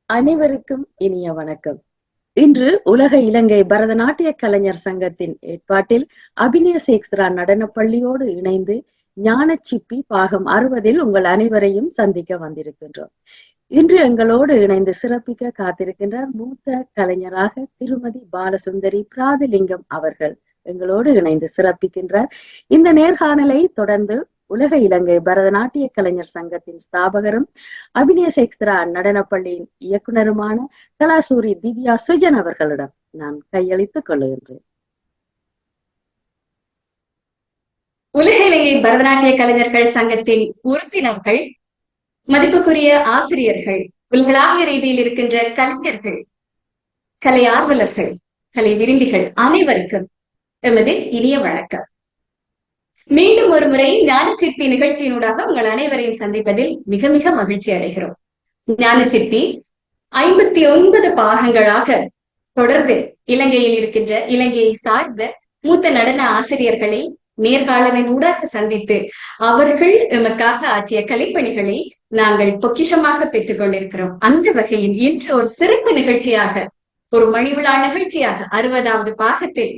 அனைவருக்கும் இனிய வணக்கம். இன்று உலக இலங்கை பரதநாட்டிய கலைஞர் சங்கத்தின் ஏற்பாட்டில் அபிநய சேக்ஸ்ரா நடனப் பள்ளியோடு இணைந்து ஞானச்சிப்பி பாகம் 60 உங்கள் அனைவரையும் சந்திக்க வந்திருக்கின்றோம். இன்று எங்களோடு இணைந்து சிறப்பிக்க காத்திருக்கின்றார் மூத்த கலைஞராக திருமதி பாலசுந்தரி பிராதிலிங்கம் அவர்கள் எங்களோடு இணைந்து சிறப்பிக்கின்றார். இந்த நேர்காணலை தொடர்ந்து உலக இலங்கை பரதநாட்டிய கலைஞர் சங்கத்தின் ஸ்தாபகரும் அபிநய சேக்ஸ்ரா நடனப்பள்ளியின் இயக்குனருமான கலாசூரி திவ்யா சுஜன் அவர்களிடம் நான் கையளித்துக் கொள்ளுகின்றேன். உலக இலங்கை பரதநாட்டிய கலைஞர்கள் சங்கத்தின் உறுப்பினர்கள், மதிப்புக்குரிய ஆசிரியர்கள், உலகளாவிய ரீதியில் இருக்கின்ற கலைஞர்கள், கலை ஆர்வலர்கள், கலை விரும்பிகள் அனைவருக்கும் எமது இனிய வணக்கம். மீண்டும் ஒரு முறை ஞானச்சிற்பி நிகழ்ச்சியினூடாக உங்கள் அனைவரையும் சந்திப்பதில் மிக மிக மகிழ்ச்சி அடைகிறோம். ஞானச்சிற்பி 59 பாகங்களாக தொடர்ந்து இலங்கையில் இருக்கின்ற இலங்கையை சார்ந்த மூத்த நடன ஆசிரியர்களை நேர்காணலின் ஊடாக சந்தித்து அவர்கள் எமக்காக ஆற்றிய கலைப்பணிகளை நாங்கள் பொக்கிஷமாக பெற்றுக் கொண்டிருக்கிறோம். அந்த வகையில் இன்று ஒரு சிறப்பு நிகழ்ச்சியாக, ஒரு மணிவிழா நிகழ்ச்சியாக 60வது பாகத்தில்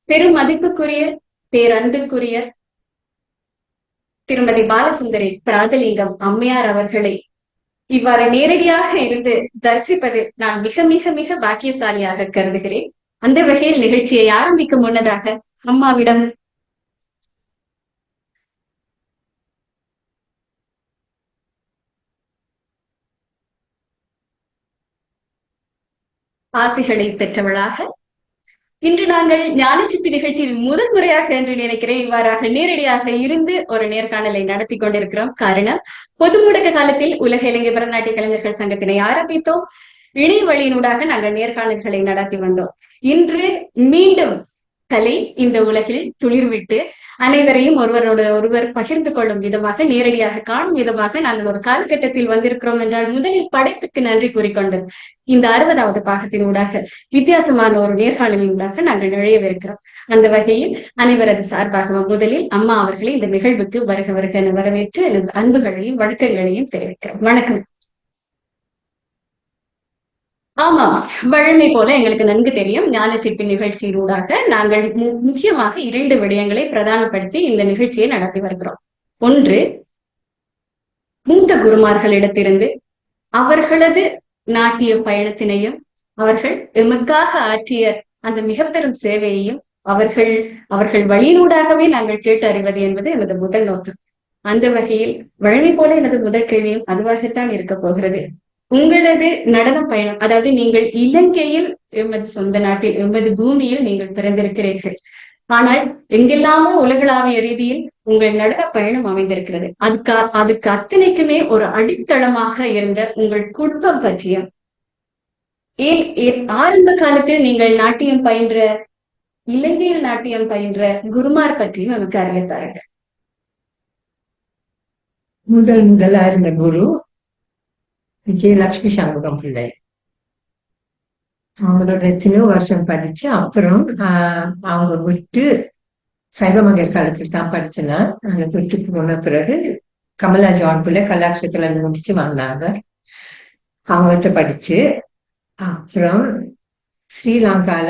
பெரும் மதிப்புக்குரிய பேரன்புக்குரிய திருமதி பாலசுந்தரி பிராதலிங்கம் அம்மையார் அவர்களை இவ்வாறு நேரடியாக இருந்து தரிசிப்பது நான் மிக மிக மிக பாக்கியசாலியாக கருதுகிறேன். அந்த வகையில் நிகழ்ச்சியை ஆரம்பிக்கும் முன்னதாக அம்மாவிடம் ஆசைகளை பெற்றவளாக இன்று நாங்கள் ஞானச்சிப்பி நிகழ்ச்சியில் முதல் முறையாக என்று நினைக்கிறேன் இவ்வாறாக நேரடியாக இருந்து ஒரு நேர்காணலை நடத்தி கொண்டிருக்கிறோம். காரணம், பொது முடக்க காலத்தில் உலக இலங்கை பரதநாட்டிய கலைஞர்கள் சங்கத்தினை ஆரம்பித்தோம். இணைய வழியினூடாக நாங்கள் நேர்காணல்களை நடத்தி வந்தோம். இன்று மீண்டும் கலை இந்த உலகில் துளிர்விட்டு அனைவரையும் ஒருவரோட ஒருவர் பகிர்ந்து கொள்ளும் விதமாக, நேரடியாக காணும் விதமாக நாங்கள் ஒரு காலகட்டத்தில் வந்திருக்கிறோம் என்றால் முதலில் படைப்புக்கு நன்றி கூறிக்கொண்டு இந்த 60வது பாகத்தின் ஊடாக வித்தியாசமான ஒரு நேர்காணலின் ஊடாக நாங்கள் நுழையவிருக்கிறோம். அந்த வகையில் அனைவரது சார்பாக முதலில் அம்மா அவர்களை இந்த நிகழ்வுக்கு வருக வருக என வரவேற்று எனது அன்புகளையும் வணக்கங்களையும் தெரிவிக்கிறோம். வணக்கம். ஆமா, வழமை போல எங்களுக்கு நன்கு தெரியும், ஞானச்சிற்பி நிகழ்ச்சியினூடாக நாங்கள் முக்கியமாக 2 விடயங்களை பிரதானப்படுத்தி இந்த நிகழ்ச்சியை நடத்தி வருகிறோம். ஒன்று, மூத்த குருமார்களிடத்திலிருந்து அவர்களது நாட்டிய பயணத்தினையும் அவர்கள் எமக்காக ஆற்றிய அந்த மிக பெரும் சேவையையும் அவர்கள் வழியினூடாகவே நாங்கள் கேட்டு அறிவது என்பது எனது முதல் நோக்கம். அந்த வகையில் வழமை போல எனது முதல் கேள்வியும் அதுவாகத்தான் இருக்க போகிறது. உங்களது நடன பயணம், அதாவது நீங்கள் இலங்கையில் எமது சொந்த நாட்டில் எமது பூமியில் நீங்கள் பிறந்திருக்கிறீர்கள். ஆனால் எங்கெல்லாமோ உலகளாவிய ரீதியில் உங்கள் நடன பயணம் அமைந்திருக்கிறது. அதுக்கு அத்தனைக்குமே ஒரு அடித்தளமாக இருந்த உங்கள் குடும்பம் பற்றியும், ஏன் ஆரம்ப காலத்தில் நீங்கள் நாட்டியம் பயின்ற, இலங்கையில் நாட்டியம் பயின்ற குருமார் பற்றியும் நமக்கு அறிவித்தார்கள். முதலா இருந்த குரு விஜயலட்சுமி சண்முகம் பிள்ளை. அவங்களோட எத்தனையோ வருஷம் படிச்சு அப்புறம் அவங்க விட்டு சைவமங்கர் காலத்தில் தான் படிச்சுன்னா அங்க விட்டு போன பிறகு கமலா ஜான் பிள்ளை கலாட்சத்துல முடிச்சு வந்தாங்க. அவங்கள்ட்ட படிச்சு அப்புறம் ஸ்ரீலங்கால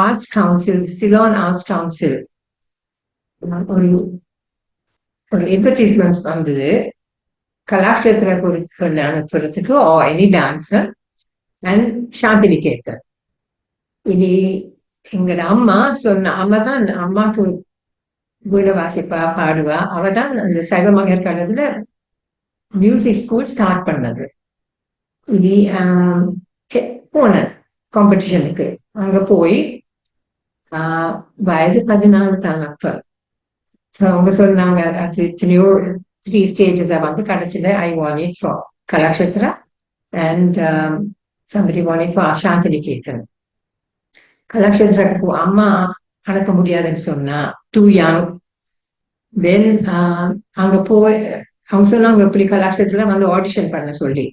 arts council, Ceylon arts council ஒரு அட்வர்டைஸ்மெண்ட் வந்தது, கலாட்சேத்திர பொருட்கள் அனுப்புறதுக்கு எனி டான்ஸர் அண்ட் சாந்தினிகேதன். இது எங்களோட அம்மா சொன்ன, அம்மாக்கு வீணை வாசிப்பா, பாடுவா. அவதான் அந்த சைவமங்கர் காலத்துல மியூசிக் ஸ்கூல் ஸ்டார்ட் பண்ணது. இது போன காம்படிஷனுக்கு அங்க போய் வயது 14 தான் அப்ப. அவங்க சொன்னாங்க அது எத்தனையோ 3 stages வந்து கடைசியில I won it for Kalakshatra and somebody won it for Shantiniketan. கலாக்ஷேத்ராக்கு அம்மா அனுப்ப முடியாதுன்னு சொன்னா, too young, தென் அங்க போய் அவங்க சொன்னாங்க இப்படி கலாட்சத்துல வந்து ஆடிஷன் பண்ண சொல்லி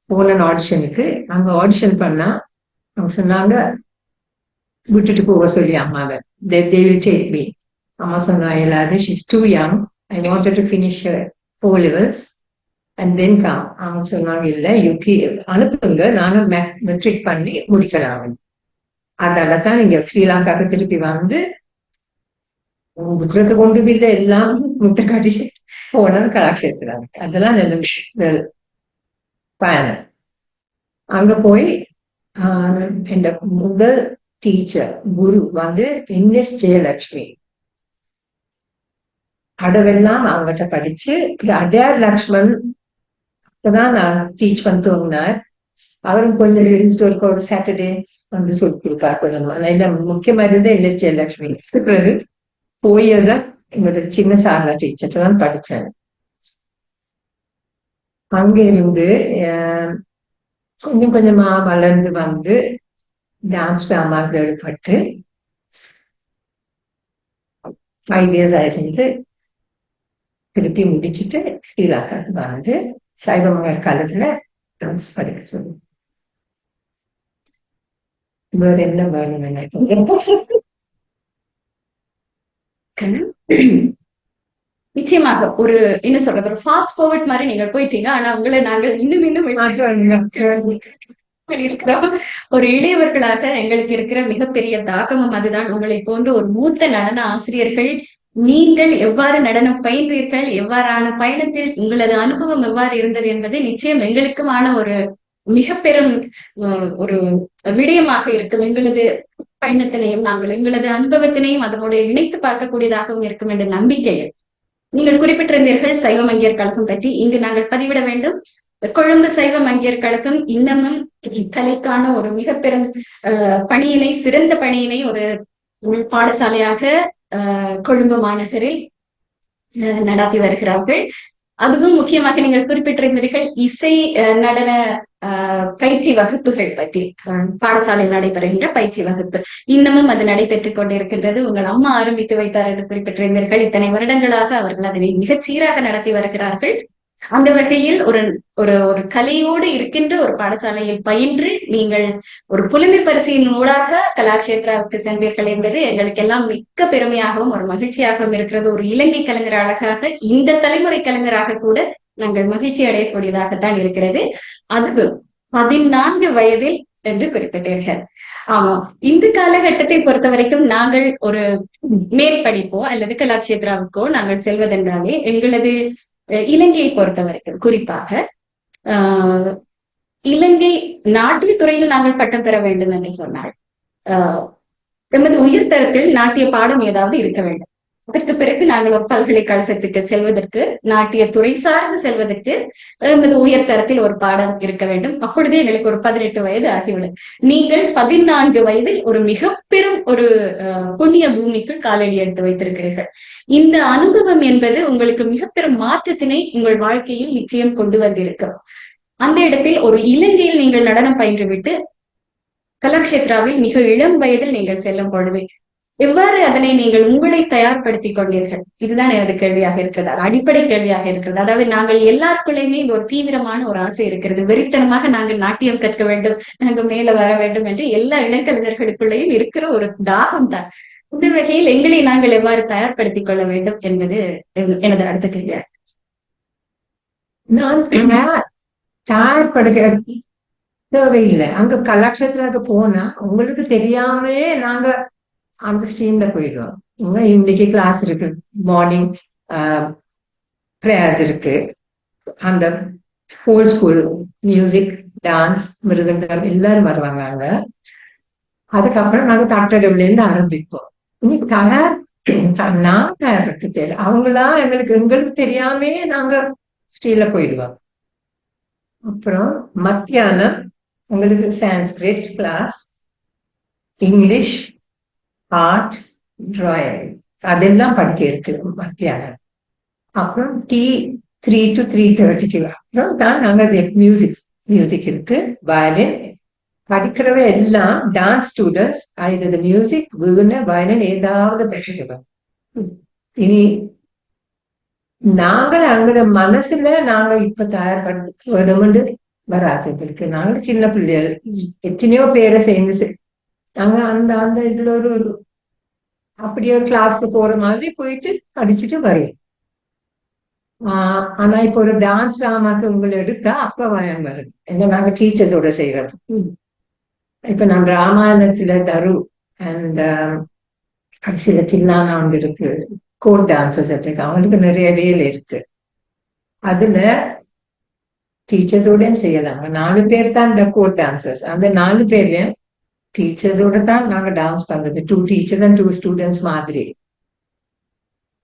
போன ஆடிஷனுக்கு அங்க ஆடிஷன் பண்ணா அவங்க சொன்னாங்க விட்டுட்டு போக சொல்லி அம்மாவை they will take me. அம்மா சொன்னா இல்லாது she's too young. I wanted to finish her O-levels and then come. அவங்க சொன்னாங்க இல்ல யூகே அனுப்புங்க நாங்க மெட்ரிக் பண்ணி முடிக்கலாம். அதனால தான் நீங்க ஸ்ரீலங்காவுக்கு திருப்பி வந்து விடுறது கொண்டு வீட்டுல எல்லாம் முட்டை காட்டி போன கலாட்சேத்திரம். அதெல்லாம் நல்ல விஷயம் பயணம். அங்க போய் என் முதல் டீச்சர் குரு வந்து என்எஸ் ஜெயலட்சுமி. அடவெல்லாம் அவங்ககிட்ட படிச்சு அடையார் லக்ஷ்மண் தான் நான் டீச் பண்ணிட்டு வந்தார். அவரும் கொஞ்சம் எழுதிட்டு இருக்க ஒரு சாட்டர்டே வந்து சொல்லி கொடுப்பார் கொஞ்சம். முக்கியமா இருந்தது என்எஸ் ஜெயலட்சுமி. பிறகு 4 years எங்களோட சின்ன சாரா டீச்சர்கிட்ட தான் படிச்சேன். அங்க இருந்து கொஞ்சம் கொஞ்சமா வளர்ந்து வந்து டான்ஸ் டிராமாவில் ஈடுபட்டு 5 years ஆயிருந்து திருப்பி முடிச்சுட்டு ஸ்ரீலங்காவுக்கு வந்து சைவமங்கர் காலத்துல டான்ஸ் படிக்க சொல்லி வேற என்ன வேணும் நிச்சயமாக ஒரு என்ன சொல்றது ஒரு ஃபாஸ்ட் ஃபார்வர்ட் மாதிரி நீங்க போயிட்டீங்க. ஆனா உங்களை நாங்கள் இன்னும் இருக்கிறோம். ஒரு இளையவர்களாக எங்களுக்கு இருக்கிற மிகப்பெரிய தாகமும் அதுதான். உங்களை போன்ற ஒரு மூத்த நடன ஆசிரியர்கள் நீங்கள் எவ்வாறு நடனம் பயின்றீர்கள், எவ்வாறான பயணத்தில் உங்களது அனுபவம் எவ்வாறு இருந்தது என்பது நிச்சயம் எங்களுக்குமான ஒரு மிக பெரும் ஒரு விடயமாக இருக்கும். எங்களது பயணத்தினையும் நாங்கள் எங்களது அனுபவத்தினையும் அதனோட இணைத்து பார்க்கக்கூடியதாகவும் இருக்கும் என்ற நம்பிக்கையில் நீங்கள் குறிப்பிட்டிருந்தீர்கள் சைவ மங்கையர் கழகம் பற்றி. இங்கு நாங்கள் பதிவிட வேண்டும். கொழும்பு சைவ மங்கையர் கழகம் இன்னமும் கலைக்கான ஒரு மிக பெரும் பணியினை சிறந்த பணியினை ஒரு பாடசாலையாக கொழும்பு மாநகரில் நடாத்தி வருகிறார்கள். அதுவும் முக்கியமாக நீங்கள் குறிப்பிட்டிருந்தீர்கள் இசை நடன பயிற்சி வகுப்புகள் பற்றி. பாடசாலையில் நடைபெறுகின்ற பயிற்சி வகுப்பு இன்னமும் அது நடைபெற்றுக் கொண்டிருக்கின்றது. உங்கள் அம்மா ஆரம்பித்து வைத்தார் என்று குறிப்பிட்டிருந்தீர்கள். இத்தனை வருடங்களாக அவர்கள் அதனை மிகச் சீராக நடத்தி வருகிறார்கள். அந்த வகையில் ஒரு ஒரு ஒரு கலையோடு இருக்கின்ற ஒரு பாடசாலையில் பயின்று நீங்கள் ஒரு புலமை பரிசின் ஊடாக கலாக்ஷேத்ராவுக்கு சென்றீர்கள் என்பது எங்களுக்கு எல்லாம் மிக்க பெருமையாகவும் ஒரு மகிழ்ச்சியாகவும் இருக்கிறது. ஒரு இலங்கை கலைஞராக இந்த தலைமுறை கலைஞராக கூட நாங்கள் மகிழ்ச்சி அடையக்கூடியதாகத்தான் இருக்கிறது. அது 14 வயதில் என்று குறிப்பிட்டீர்கள். ஆமா, இந்த காலகட்டத்தை பொறுத்த வரைக்கும் நாங்கள் ஒரு மேல் படிப்போ அல்லது கலாக்ஷேத்ராவுக்கோ நாங்கள் செல்வதென்றாலே எங்களது இலங்கையை பொறுத்த வரைக்கும் குறிப்பாக இலங்கை நாட்டிய துறையில் நாங்கள் பட்டம் பெற வேண்டும் என்று சொன்னால் எமது உயர்தரத்தில் நாட்டிய பாடம் ஏதாவது இருக்க வேண்டும். அதற்கு பிறகு நாங்கள் ஒரு பல்கலைக்கழகத்துக்கு செல்வதற்கு நாட்டிய துறை சார்ந்து செல்வதற்கு எமது உயர்தரத்தில் ஒரு பாடம் இருக்க வேண்டும். அப்பொழுது எங்களுக்கு ஒரு 18 வயது ஆகிவிடும். நீங்கள் 14 வயதில் ஒரு மிக பெரும் ஒரு புண்ணிய பூமிக்குள் காலடி எடுத்து வைத்திருக்கிறீர்கள். இந்த அனுபவம் என்பது உங்களுக்கு மிக பெரும் மாற்றத்தினை உங்கள் வாழ்க்கையில் நிச்சயம் கொண்டு வந்திருக்கும். அந்த இடத்தில் ஒரு இலங்கையில் நீங்கள் நடனம் பயின்றுவிட்டு கலாக்ஷேத்ராவில் மிக இளம் வயதில் நீங்கள் செல்லும் பொழுது எவ்வாறு அதனை நீங்கள் உங்களை தயார்படுத்திக் கொண்டீர்கள்? இதுதான் எனது கேள்வியாக இருக்கிறது, அடிப்படை கேள்வியாக இருக்கிறது. அதாவது நாங்கள் எல்லாருக்குள்ளேயுமே ஒரு தீவிரமான ஒரு ஆசை இருக்கிறது. வெறித்தனமாக நாங்கள் நாட்டியம் கற்க வேண்டும், நாங்கள் மேல வர வேண்டும் என்று எல்லா இளைஞர்களுக்குள்ளேயும் இருக்கிற ஒரு தாகம் தான். இந்த வகையில் எங்களை நாங்கள் எவ்வாறு தயார்படுத்திக் கொள்ள வேண்டும் என்பது எனது அடுத்த கேள்வியா. நான் தயார்படுத்த தேவையில்லை. அங்க கலாட்சேத்ராவுக்கு போனா உங்களுக்கு தெரியாமலே நாங்க அந்த ஸ்ட்ரீம்ல போயிடுவோம். இன்னைக்கு கிளாஸ் இருக்கு, மார்னிங் பிரேயர்ஸ் இருக்கு, அந்த ஹோல் ஸ்கூல் மியூசிக் டான்ஸ் மிருதங்கம் எல்லாரும் வருவாங்க அங்க. அதுக்கப்புறம் நாங்க தட்டடவுல இருந்து ஆரம்பிப்போம். இன்னைக்கு நான் தயார்படுத்த தேவை. அவங்களா எங்களுக்கு தெரியாமே நாங்க ஸ்ட்ரீல போயிடுவோம். அப்புறம் மத்தியானம் உங்களுக்கு Sanskrit class, English, art, drawing அதெல்லாம் படிக்க இருக்கு மத்தியானம். அப்புறம் 3 to 3:30 அப்புறம் தான் நாங்க மியூசிக் இருக்கு, வயலின் படிக்கிறவ எல்லாம் டான்ஸ் ஸ்டூடெண்ட்ஸ் இது மியூசிக் வீண வயலின் ஏதாவது படிச்சுக்குவேன். இனி நாங்கள் அங்களோட மனசுல நாங்க இப்ப தயார்படுத்த வேணும்னு வராது எங்களுக்கு. நாங்க சின்ன பிள்ளைகள் எத்தனையோ பேரை சேர்ந்து நாங்க அந்த அந்த இதுல ஒரு அப்படி ஒரு கிளாஸ்க்கு போற மாதிரி போயிட்டு படிச்சுட்டு வருவோம். ஆனா இப்ப ஒரு டான்ஸ் டிராமாக்கு உங்களை எடுத்தா அப்ப பயம் வருது. ஏன்னா நாங்க டீச்சர்ஸோட செய்யறோம். இப்ப நான் ராமாயணத்துல தரு அண்ட் கடைசியில தில்லானா ஒன்று இருக்கு, கோட் டான்சர்ஸ் இருக்கு, அவங்களுக்கு நிறைய வேலை இருக்கு. அதுல டீச்சர்ஸோட செய்யலாங்க. 4 பேர் தான் கோட் டான்சர்ஸ். அந்த 4 பேர்லயும் டீச்சர்ஸோட தான் நாங்க டான்ஸ் பண்றது. 2 டீச்சர்ஸ் அண்ட் 2 ஸ்டூடெண்ட்ஸ் மாதிரி.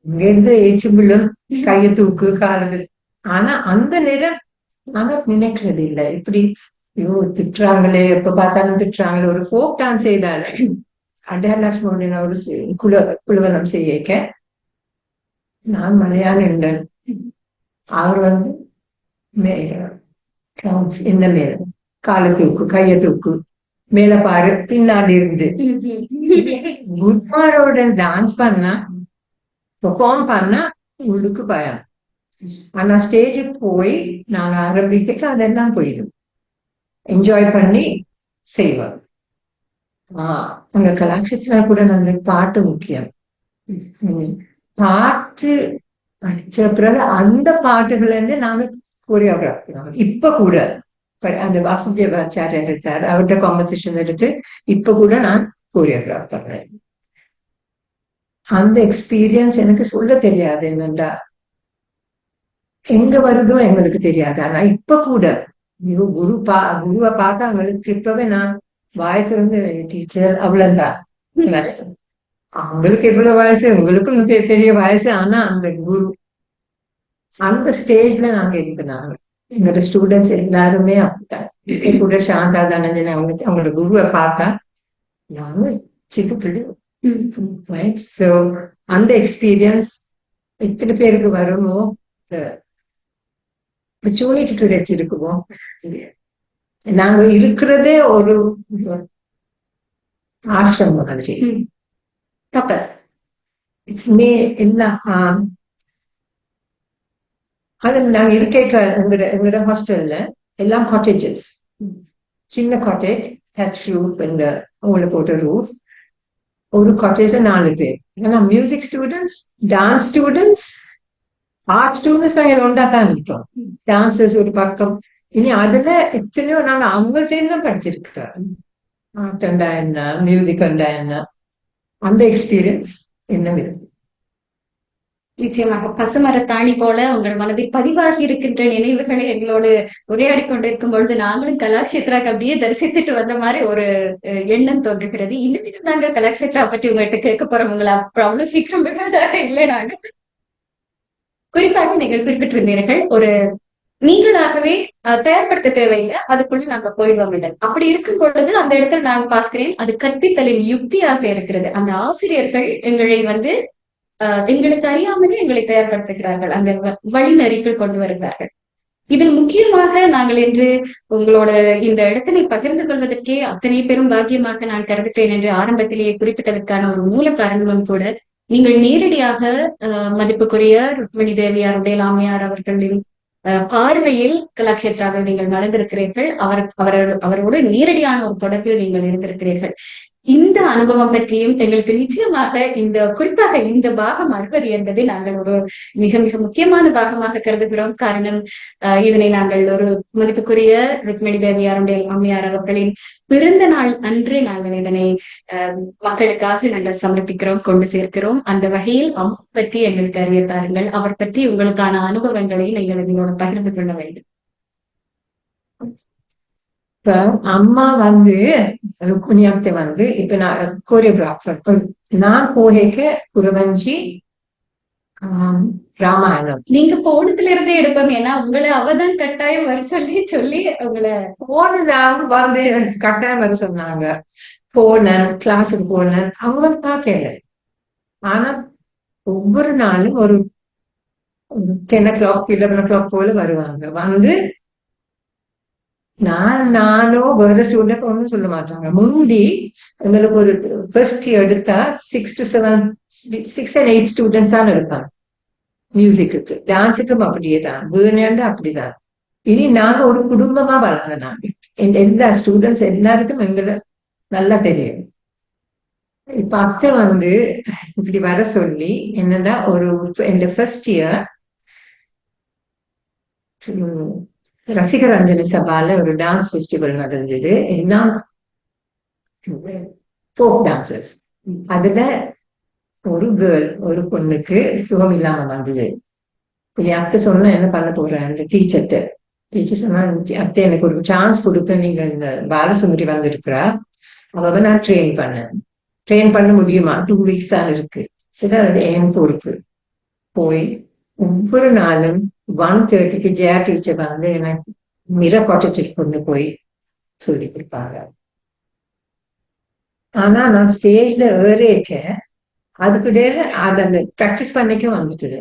இங்க இருந்து ஏச்சும்பிள்ளும் கையை தூக்கு காலது. ஆனா அந்த நேரம் நாங்க நினைக்கிறது இல்லை. இப்படி ஐயோ திட்டுறாங்களே, எப்ப பார்த்தாலும் திட்டுறாங்களே. ஒரு ஃபோக் டான்ஸ் செய்தால அடையாளட்சுமி ஒரு குழுவலம் செய்ய நான் மலையாள அவர் இந்த மேல காலை தூக்கு கையை தூக்கு மேல பாரு பின்னாடி இருந்து குருமாரோட டான்ஸ் பண்ணா பெர்ஃபார்ம் பண்ணா உள்ளுக்கு பயம். ஆனா ஸ்டேஜுக்கு போய் நாங்க ஆரம்பிக்க அதெல்லாம் போயிடும், என்ஜாய் பண்ணி செய்வோம். அங்க கலாட்சத்துல கூட நம்மளுக்கு பாட்டு முக்கியம். பாட்டு படிச்ச பிறகு அந்த பாட்டுகள் இருந்து நாங்க கோரியோகிராஃபி இப்ப கூட அந்த வாசுதேவாச்சாரியர் எடுத்தார், அவர்கிட்ட காம்பசிஷன் எடுத்து இப்ப கூட நான் கோரியோகிராஃப் பண்றேன். அந்த எக்ஸ்பீரியன்ஸ் எனக்கு சொல்ல தெரியாது. என்னண்டா எங்க வருதோ எங்களுக்கு தெரியாது. ஆனா இப்ப கூட குருவை பார்த்தா அவங்களுக்கு இப்பவே நான் வாய்க்கு டீச்சர் அவ்வளவுதான். அவங்களுக்கு எவ்வளவு வயசு, உங்களுக்கும் பெரிய வயசு. ஆனா அந்த குரு அந்த ஸ்டேஜ்ல நாங்க இருக்கிறாங்க. எங்களோட ஸ்டூடெண்ட்ஸ் எல்லாருமே அப்படித்தான். கூட சாந்தா தனஞ்சன் அவங்களோட குருவை பார்த்தா நாங்க சிக்கு பிள்ளைங்க. சோ அந்த எக்ஸ்பீரியன்ஸ் எத்தனை பேருக்கு வருமோ, ஆப்பர்ச்சுனிட்டி கிடைச்சிருக்குமோ. நாங்க இருக்கிறதே ஒரு ஆசிரமம் மாதிரி. தபஸ் இட்ஸ்மே எல்லாம் அது நாங்க இருக்க எங்களோட ஹாஸ்டல்ல எல்லாம் காட்டேஜஸ், சின்ன காட்டேஜ், டச் ரூஃப், இந்த ஊழ போட்ட ரூஃப். ஒரு காட்டேஜ்ல 4 பேர். ஏன்னா music students, dance students, art students நாங்க ஒன்றா தான் இருக்கோம். டான்சர்ஸ் ஒரு பக்கம். இனி அதுல எத்தனையோ நாங்க அவங்கள்ட்ட தான் படிச்சிருக்கிறோம். ஆர்ட் அண்டா என்ன, மியூசிக் அண்டா என்ன, அந்த எக்ஸ்பீரியன்ஸ் என்ன இருக்கு. நிச்சயமாக பசுமரத்தாணி போல உங்கள் மனதில் பதிவாகி இருக்கின்ற நினைவுகளை எங்களோடு உரையாடி கொண்டிருக்கும் பொழுது நாங்களும் கலாக்ஷேத்ராக்கு அப்படியே தரிசித்துட்டு வந்த மாதிரி ஒரு எண்ணம் தோன்றுகிறது. இன்னும் நாங்கள் கலாக்ஷேத்ரா பற்றி உங்கள்கிட்ட கேட்க போறோம். உங்களை அவ்வளவு சீக்கிரம் இல்லை. நாங்க குறிப்பாக நீங்கள் குறிப்பிட்டிருந்தீர்கள், ஒரு நீங்களாகவே தயார்படுத்த தேவையில்லை, அதுக்குள்ள நாங்க போயிடுவோம் இல்லை. அப்படி இருக்கும் பொழுது அந்த இடத்துல நான் பார்க்கிறேன், அது கற்பித்தலின் யுக்தியாக இருக்கிறது. அந்த ஆசிரியர்கள் எங்களை எங்களுக்கு அறியாமலே எங்களை தயார்படுத்துகிறார்கள், அந்த வழிநெறிக்குள் கொண்டு வருகிறார்கள். இதில் முக்கியமாக நாங்கள் என்று உங்களோட இந்த இடத்தினை பகிர்ந்து கொள்வதற்கே அத்தனை பெரும் பாக்கியமாக நான் கருதுகிறேன் என்று ஆரம்பத்திலேயே குறிப்பிட்டதற்கான ஒரு மூல காரணமும் கூட, நீங்கள் நேரடியாக மதிப்புக்குரிய ருக்மிணி தேவியாருடைய லாமையார் அவர்களின் பார்வையில் கலாக்ஷேத்ராவில் நீங்கள் நடந்திருக்கிறீர்கள். அவரோடு நேரடியான ஒரு தொடர்பில் நீங்கள் இருந்திருக்கிறீர்கள். இந்த அனுபவம் பற்றியும் எங்களுக்கு நிச்சயமாக குறிப்பாக இந்த பாகம் அறுவது என்பதை நாங்கள் ஒரு மிக மிக முக்கியமான பாகமாக கருதுகிறோம். காரணம், இதனை நாங்கள் ஒரு மதிப்புக்குரிய ருக்மிணி தேவியாருடைய அம்மையார் அவர்களின் பிறந்த நாள் அன்று நாங்கள் இதனை மக்களுக்காக நாங்கள் சமர்ப்பிக்கிறோம், கொண்டு சேர்க்கிறோம். அந்த வகையில் அம்மா பற்றி எங்களுக்கு அறிய தாருங்கள். அவர் பற்றி உங்களுக்கான அனுபவங்களை நீங்கள் எங்களோட பகிர்ந்து கொள்ள வேண்டும். இப்ப அம்மா குனியாத்தை இப்ப நான் கோரியோகிராஃபர். நான் போகைக்க குருவஞ்சி ராமாயணம் நீங்க போனதுல இருந்தே எடுப்போம். ஏன்னா உங்களை அவதான் கட்டாயம் வர சொல்லி உங்களை போனதான் கட்டாயம் வர சொன்னாங்க. போனேன், கிளாஸுக்கு போனேன். அவங்க பார்க்கல. ஆனா ஒவ்வொரு நாளும் ஒரு 10 o'clock 11 o'clock போல வருவாங்க. நானும் வேற ஸ்டூடெண்ட் ஒன்றும் சொல்ல மாட்டாங்க. முந்தி எங்களுக்கு ஒரு ஃபர்ஸ்ட் எடுத்தா 6 and 8 ஸ்டூடெண்ட்ஸ் தான் எடுப்பாங்க. மியூசிக்கு டான்ஸுக்கும் அப்படியே தான், வேணுண்டு அப்படிதான். இனி நாங்க ஒரு குடும்பமா வளர்ந்த நாங்க, எல்லா ஸ்டூடெண்ட்ஸ் எல்லாருக்கும் எங்களை நல்லா தெரியும். இப்ப அத்தை இப்படி வர சொல்லி என்னன்னா, இந்த ஃபர்ஸ்ட் இயர் ரசிகர் அஞ்சலி சபால ஒரு டான்ஸ் ஃபெஸ்டிவல் நடந்தது, எல்லாம் ஃபோக் டான்சஸ். அதுல ஒரு கேர்ள், ஒரு பொண்ணுக்கு சுகம் இல்லாம வந்தது. என் அத்தை சொன்னா என்ன பண்ண போறேன் டீச்சர் சொன்னா, அத்தை எனக்கு ஒரு சான்ஸ் கொடுக்க, நீங்க இந்த பாலசுந்தரி வந்திருக்கிறா, அவ நான் ட்ரெயின் பண்ண முடியுமா, 2 weeks தான் இருக்கு. சரி, அது என் பொறுப்பு. போய் ஒவ்வொரு நாளும் 1:30க்கு ஜெயா டீச்சர் எனக்கு மிரர் காட்டேஜுக்கு கொண்டு போய் சொல்லி கொடுப்பாங்க. ஆனா நான் ஸ்டேஜ்ல ஏறிக்க அதுக்கிடையில அதை பிராக்டிஸ் பண்ணிக்க வந்துட்டுது.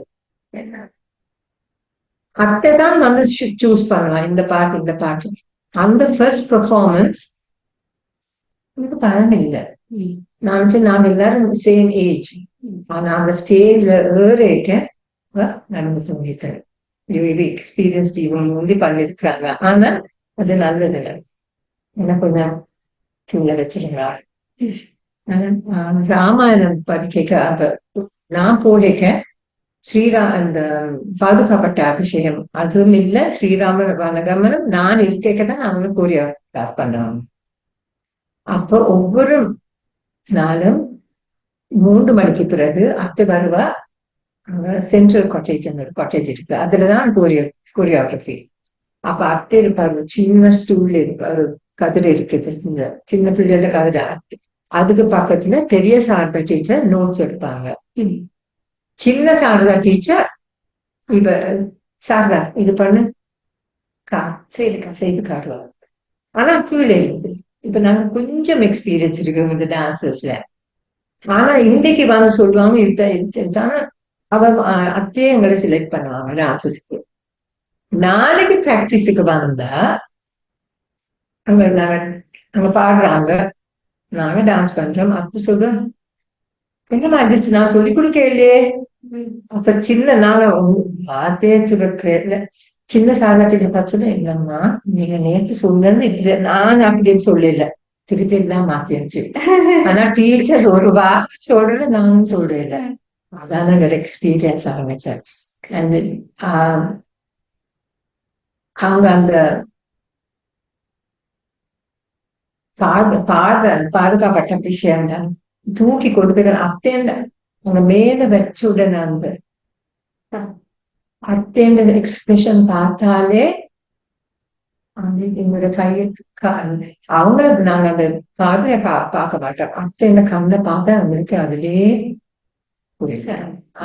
அத்தை தான் சூஸ் பண்ணலாம் இந்த பாட்டு. அந்த ஃபர்ஸ்ட் பெர்ஃபார்மன்ஸ் எனக்கு பயம் இல்லை. நாங்க எல்லாரும் சேம் ஏஜ். ஆனா அந்த ஸ்டேஜ்ல ஏறிக்க நடந்து சொல்லிட்டேன். இது எக்ஸ்பீரியன்ஸ் இவங்க முந்தி பண்ணிருக்கிறாங்க. ஆனா அது நல்லது இல்லை. என்ன கொஞ்சம் கீழே வச்சிருங்களா. ராமாயணம் படிக்க நான் போக அந்த பாதுகாப்பட்ட அபிஷேகம் அதுவும் இல்ல, ஸ்ரீராம வனகமனம் நான் இருக்கதான் அவங்க கோரியோகிராஃப் பண்ணுவாங்க. அப்போ ஒவ்வொரு நாளும் 3 மணிக்கு பிறகு அத்தை வருவா. சென்ட்ரல் காட்டேஜ் இருக்கு, அதுலதான் கோரியோகிராஃபி. அப்ப அத்தை இருப்பாரு, சின்ன ஸ்டூல் இருப்பாரு, கதிரை இருக்குது, இந்த சின்ன பிள்ளைகள கதிரை. அதுக்கு பக்கத்துல பெரிய சாரதா டீச்சர் நோட்ஸ் எடுப்பாங்க. சின்ன சாரதா டீச்சர் இப்ப சாரதா இது பண்ணு செய்து காட்டுவாங்க. ஆனா கீழே இருந்து இப்ப நாங்க கொஞ்சம் எக்ஸ்பீரியன்ஸ் இருக்கு இந்த டான்சர்ஸ்ல. ஆனா இன்னைக்கு சொல்லுவாங்க அவ அத்தையே எங்களை செலக்ட் பண்ணுவாங்க டான்சர்ஸ்க்கு. நாளைக்கு பிராக்டிஸுக்கு வந்தா அங்க பாடுறாங்க, நாங்க டான்ஸ் பண்றோம். அப்ப சொல்றோம், என்னமா இது நான் சொல்லி கொடுக்க இல்லையே. அப்ப சின்ன நாங்க வார்த்தையே சொல்ல சின்ன சாதாட்டி பார்த்து இல்லம்மா நீங்க நேற்று சொல்லுறது இப்படி, நான் அப்படின்னு சொல்லல, திருப்பி எல்லாம் மாத்தியாச்சு. ஆனா டீச்சர் ஒரு வார்த்தை சொல்றல, நானும் சொல்றேன். அதான் எங்களோட எக்ஸ்பீரியன்ஸ் ஆரம்பிச்சேன். அவங்க அந்த பாதுகாப்பட்ட விஷயம் தான் தூக்கி கொண்டு போய் அத்தேண்ட அவங்க மேல வச்ச உடனே அந்த அத்தேண்ட எக்ஸ்பிரஷன் பார்த்தாலே எங்களோட கையை அவங்களுக்கு நாங்க அந்த பாதைய பார்க்க மாட்டோம். அத்தேண்ட கண்ணை பார்த்தா அவங்களுக்கு அதுலயே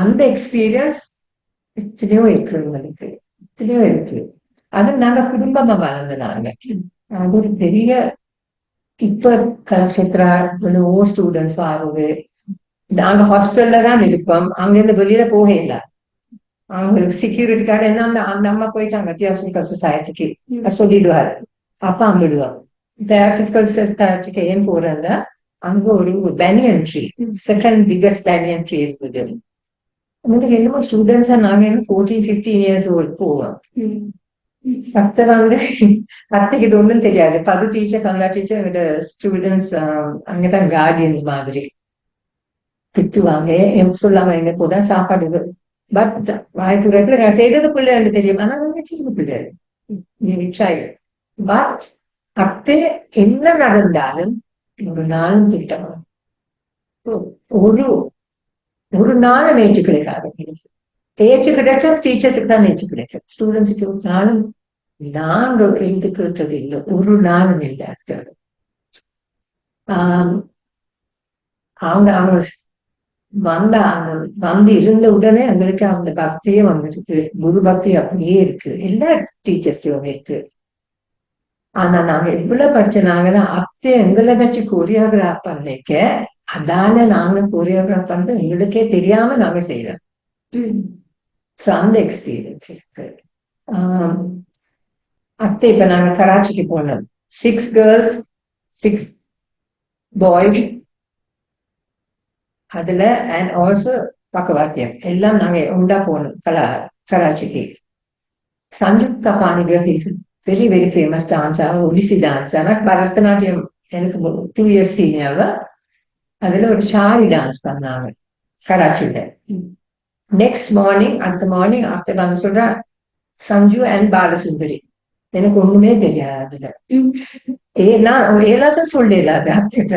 அந்த எக்ஸ்பீரியன்ஸ் எத்தனையோ இருக்கு, உங்களுக்கு எத்தனையோ இருக்கு. அது நாங்க குடும்பமா வளர்ந்தனாங்க. அது ஒரு பெரிய இப்ப கலாக்ஷேத்ரா எவ்வளவோ ஸ்டூடெண்ட்ஸ் ஆகுது. நாங்க ஹாஸ்டல்ல தான் இருப்போம், அங்க இருந்து வெளியில போக இல்லை. அவங்களுக்கு செக்யூரிட்டி கார்டு என்ன அந்த அம்மா போயிட்டாங்க தியோசபிக்கல் சொசைட்டிக்கு சொல்லிடுவாரு, அப்ப அங்கிடுவாங்க. தியோசபிக்கல் சொசைட்டிக்கு ஏன் போறதா, அங்க ஒரு banyan tree, second biggest banyan tree இருக்குது. உங்களுக்கு என்னமோ ஸ்டூடெண்ட்ஸா நாங்க 14-15 years old போவோம். அத்தைக்கு இது ஒண்ணும் தெரியாது. பது டீச்சர் கமலா டீச்சர் எங்கிட்ட ஸ்டூடெண்ட்ஸ் அங்கதான் கார்டியன்ஸ் மாதிரி திட்டுவாங்க, சொல்லாம எங்க கூட சாப்பாடு. பட் வாய்ப்புறத்துல நான் செய்தது பிள்ளை எனக்கு தெரியும், ஆனா சின்ன பிள்ளை. பட் அத்தை என்ன நடந்தாலும் ஒரு நாளும் திட்டம், ஒரு நாளும் நேற்று கிடைக்காது. பேச்சு கிடைச்சா டீச்சர்ஸுக்கு தான் நேற்று கிடைக்கும், ஸ்டூடெண்ட்ஸுக்கு ஒரு நாளும் நாங்க எழுந்து கேட்டது இல்லை, ஒரு நாளும் இல்லை. அவங்க வந்து இருந்த உடனே எங்களுக்கு அந்த பக்தியே வந்துருக்கு, குரு பக்தி அப்படியே இருக்கு, எல்லா டீச்சர்ஸ்லயும் இருக்கு. ஆனா நாங்க எவ்வளவு படிச்சனாங்கன்னா அத்தை எங்களை வச்சு கோரியோகிராஃப் பண்ணிக்க, அதான நாங்க கோரியோகிராஃப் பண்றது எங்களுக்கே தெரியாம நாங்க செய்யறோம். அந்த எக்ஸ்பீரியன்ஸ் இருக்கு. அத்தை இப்ப நாங்க கராச்சிக்கு போனோம், 6 girls 6 boys அதுல, அண்ட் ஆல்சோ பக்கவாத்தியம் எல்லாம் நாங்க உண்டா போனோம் கராச்சிக்கு. Sanjukta Panigrahi very very famous dancer, Odissi dancer. Bharatanatyam எனக்கு 2 years சீனியர். அதுல ஒரு ஷாரி டான்ஸ் பண்ணாங்க கராச்சியில. நெக்ஸ்ட் மார்னிங், அடுத்த மார்னிங் ஆஃப்டர் வந்து சொல்ற சஞ்சு அண்ட் பாலசுந்தரி. எனக்கு ஒண்ணுமே தெரியாது அதுல. நான் எல்லாத்தையும் சொல்லல அது அத்துட்ட.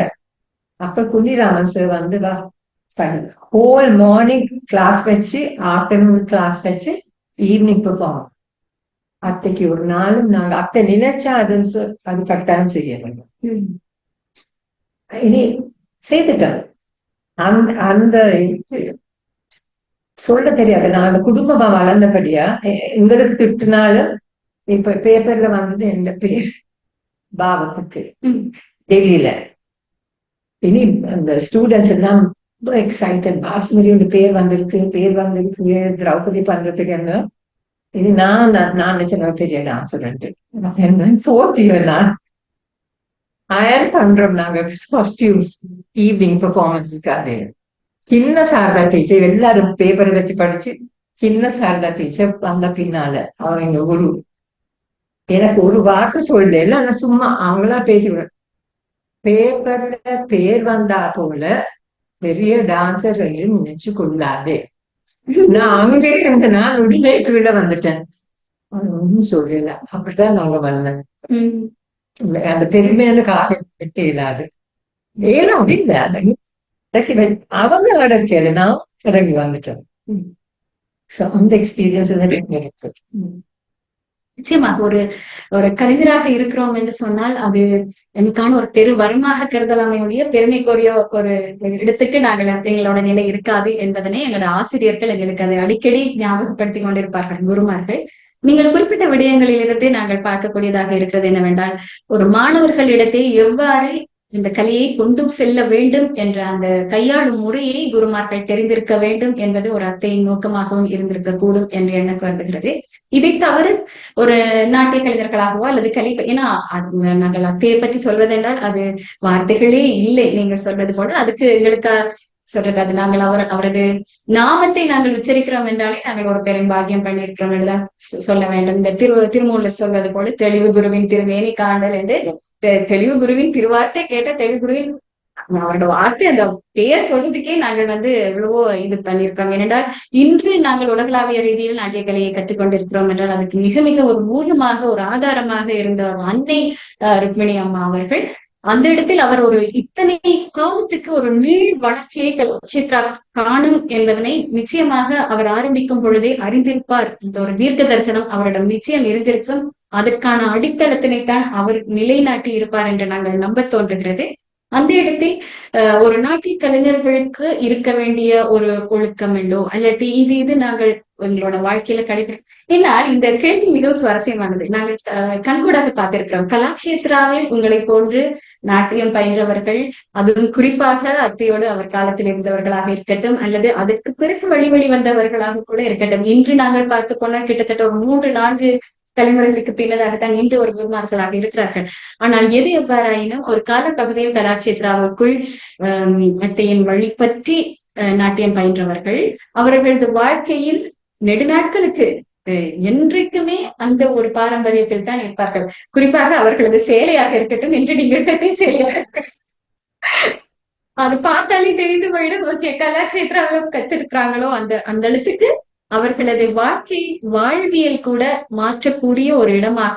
அப்ப குஞ்சிராமன் சார் வந்து ஹோல் மார்னிங் கிளாஸ் வச்சு, ஆஃப்டர்நூன் கிளாஸ் வச்சு, ஈவினிங் பெர்ஃபார்ம். அத்தைக்கு ஒரு நாளும் நாங்க அத்தை நினைச்சா அது கட்டாயம் செய்ய வேண்டும். இனி செய்துட்டேன். அந்த சொல்ல தெரியாது. நான் அந்த குடும்பமா வளர்ந்தபடியா எங்களுக்கு திட்டுனாலும் இப்ப பேப்பர்ல வந்து எந்த பேர் பாவத்துக்கு டெல்லியில. இனி அந்த ஸ்டூடெண்ட்ஸ் எல்லாம் ரொம்ப எக்ஸைட்டட். பாசுமதியோட பேர் வந்திருக்கு திரௌபதி பண்றதுக்கு. இனி நான் நினைச்ச பெரிய டான்ஸர். 4th year நான் அயன் பண்றோம் நாங்க காஸ்டியூம்ஸ் ஈவினிங் பெர்ஃபார்மன்ஸுக்காக. சின்ன சாரதா டீச்சர் எல்லாரும் பேப்பரை வச்சு படிச்சு, சின்ன சாரதா டீச்சர் வந்த பின்னால அவங்க குரு எனக்கு ஒரு வார்த்தை சொல்லல. நான் சும்மா அவங்களா பேசிவிடுறேன். பேப்பர்ல பேர் வந்தா போல பெரிய டான்சர் நினைச்சு கொள்ளாதே. நான் அங்கே இருந்த நான் உடனே கீழே வந்துட்டேன். ஒன்னும் சொல்லல. அப்படித்தான் நாங்க வந்தேன். அந்த பெருமையான காலம் விட்டு இல்லாது ஏன்னா இல்ல. அவங்க அடக்கல, நான் அடங்கி வந்துட்டேன். அந்த எக்ஸ்பீரியன்ஸ் இருக்கு. நிச்சயமாக ஒரு ஒரு கலைஞராக இருக்கிறோம் என்று சொன்னால் அது எனக்கான ஒரு பெரு வரமாக கருதலாமையுடைய பெருமைக்குரிய ஒரு இடத்துக்கு நாங்கள் எங்களோட நிலை இருக்காது என்பதனை எங்களோட ஆசிரியர்கள் எங்களுக்கு அதை அடிக்கடி ஞாபகப்படுத்திக் கொண்டிருப்பார்கள், குருமார்கள். நீங்கள் குறிப்பிட்ட விடயங்களிலிருந்து நாங்கள் பார்க்கக்கூடியதாக இருக்கிறது என்னவென்றால், ஒரு மாணவர்களிடத்தை எவ்வாறு இந்த கலையை கொண்டு செல்ல வேண்டும் என்ற அந்த கையாளும் முறையை குருமார்கள் தெரிந்திருக்க வேண்டும் என்பது ஒரு அத்தையின் நோக்கமாகவும் இருந்திருக்க கூடும் என்று எண்ணக்கு வருகிறது. இதை தவிர ஒரு நாட்டிய கலைஞர்களாகவோ அல்லது ஏன்னா நாங்கள் அத்தையை பற்றி சொல்வதென்றால் அது வார்த்தைகளே இல்லை. நீங்கள் சொல்வது போல அதுக்கு எங்களுக்கு சொல்றது அது நாங்கள் அவரது நாமத்தை நாங்கள் உச்சரிக்கிறோம் என்றாலே நாங்கள் ஒரு பெரும் பாக்கியம் பண்ணியிருக்கிறோம் என்றுதான் சொல்ல வேண்டும். இந்த திருமூலர் சொல்வது போல தெளிவு குருவின் திருமேனி காண்டல் என்று. தெளிவு குருவின் திருவார்த்தை கேட்ட தெளிவு குருவின் அவரோட வார்த்தை அந்த பெயர் சொல்றதுக்கே நாங்கள் எவ்வளவோ இது பண்ணியிருக்கிறோம். ஏனென்றால் இன்று நாங்கள் உலகளாவிய ரீதியில் நாட்டிய கலையை கற்றுக்கொண்டிருக்கிறோம் என்றால் அதுக்கு மிக மிக ஒரு மூலமாக ஒரு ஆதாரமாக இருந்த ஒரு அன்னை ருக்மிணி அம்மா அவர்கள். அந்த இடத்தில் அவர் ஒரு இத்தனை காலத்துக்கு ஒரு நீள் வளர்ச்சியை கலாட்சேத்ரா காணும் என்பதனை நிச்சயமாக அவர் ஆரம்பிக்கும் பொழுதே அறிந்திருப்பார். இந்த ஒரு தீர்க்க தரிசனம் அவரிடம் நிச்சயம் இருந்திருக்கும். அதற்கான அடித்தளத்தினைத்தான் அவர் நிலைநாட்டி இருப்பார் என்று நாங்கள் நம்ப தோன்றுகிறது. அந்த இடத்தில் ஒரு நாட்டிய கலைஞர்களுக்கு இருக்க வேண்டிய ஒரு ஒழுக்கம் என்றோ அல்லாட்டி இது நாங்கள் எங்களோட வாழ்க்கையில கடைபிடிக்கும். ஏன்னால் இந்த கேள்வி மிகவும் சுவாரஸ்யமானது. நாங்கள் கண்கூடாக பார்த்திருக்கிறோம். கலாட்சேத்ராவில் உங்களை போன்று நாட்டியம் பயின்றவர்கள், அதுவும் குறிப்பாக அத்தையோடு அவர் காலத்தில் இருந்தவர்களாக இருக்கட்டும் அல்லது அதற்கு பிறகு வழி வந்தவர்களாக கூட இருக்கட்டும், இன்று நாங்கள் பார்த்து போனால் கிட்டத்தட்ட ஒரு 3-4 தலைமுறைகளுக்கு பின்னதாகத்தான் இன்று ஒரு குருமார்களாக இருக்கிறார்கள். ஆனால் எது எவ்வாறாயினும் ஒரு காலப்பகுதியில் கலாட்சேத்ராவுக்குள் அத்தையின் வழி பற்றி நாட்டியம் பயின்றவர்கள் அவர்களது வாழ்க்கையில் நெடுநாட்களுக்கு என்றைக்குமே அந்த ஒரு பாரம்பரியத்தில் தான் இருப்பார்கள். குறிப்பாக அவர்களது சேலையாக இருக்கட்டும், என்று நீங்கள் சேலையாக இருக்கட்டும், அது பார்த்தாலே தெரிந்து போயிடும். ஓகே, கலாட்சேத்ராவில் கத்திருக்கிறாங்களோ அந்த இடத்துக்கு அவர்களது வாழ்வியல் கூட மாற்றக்கூடிய ஒரு இடமாக,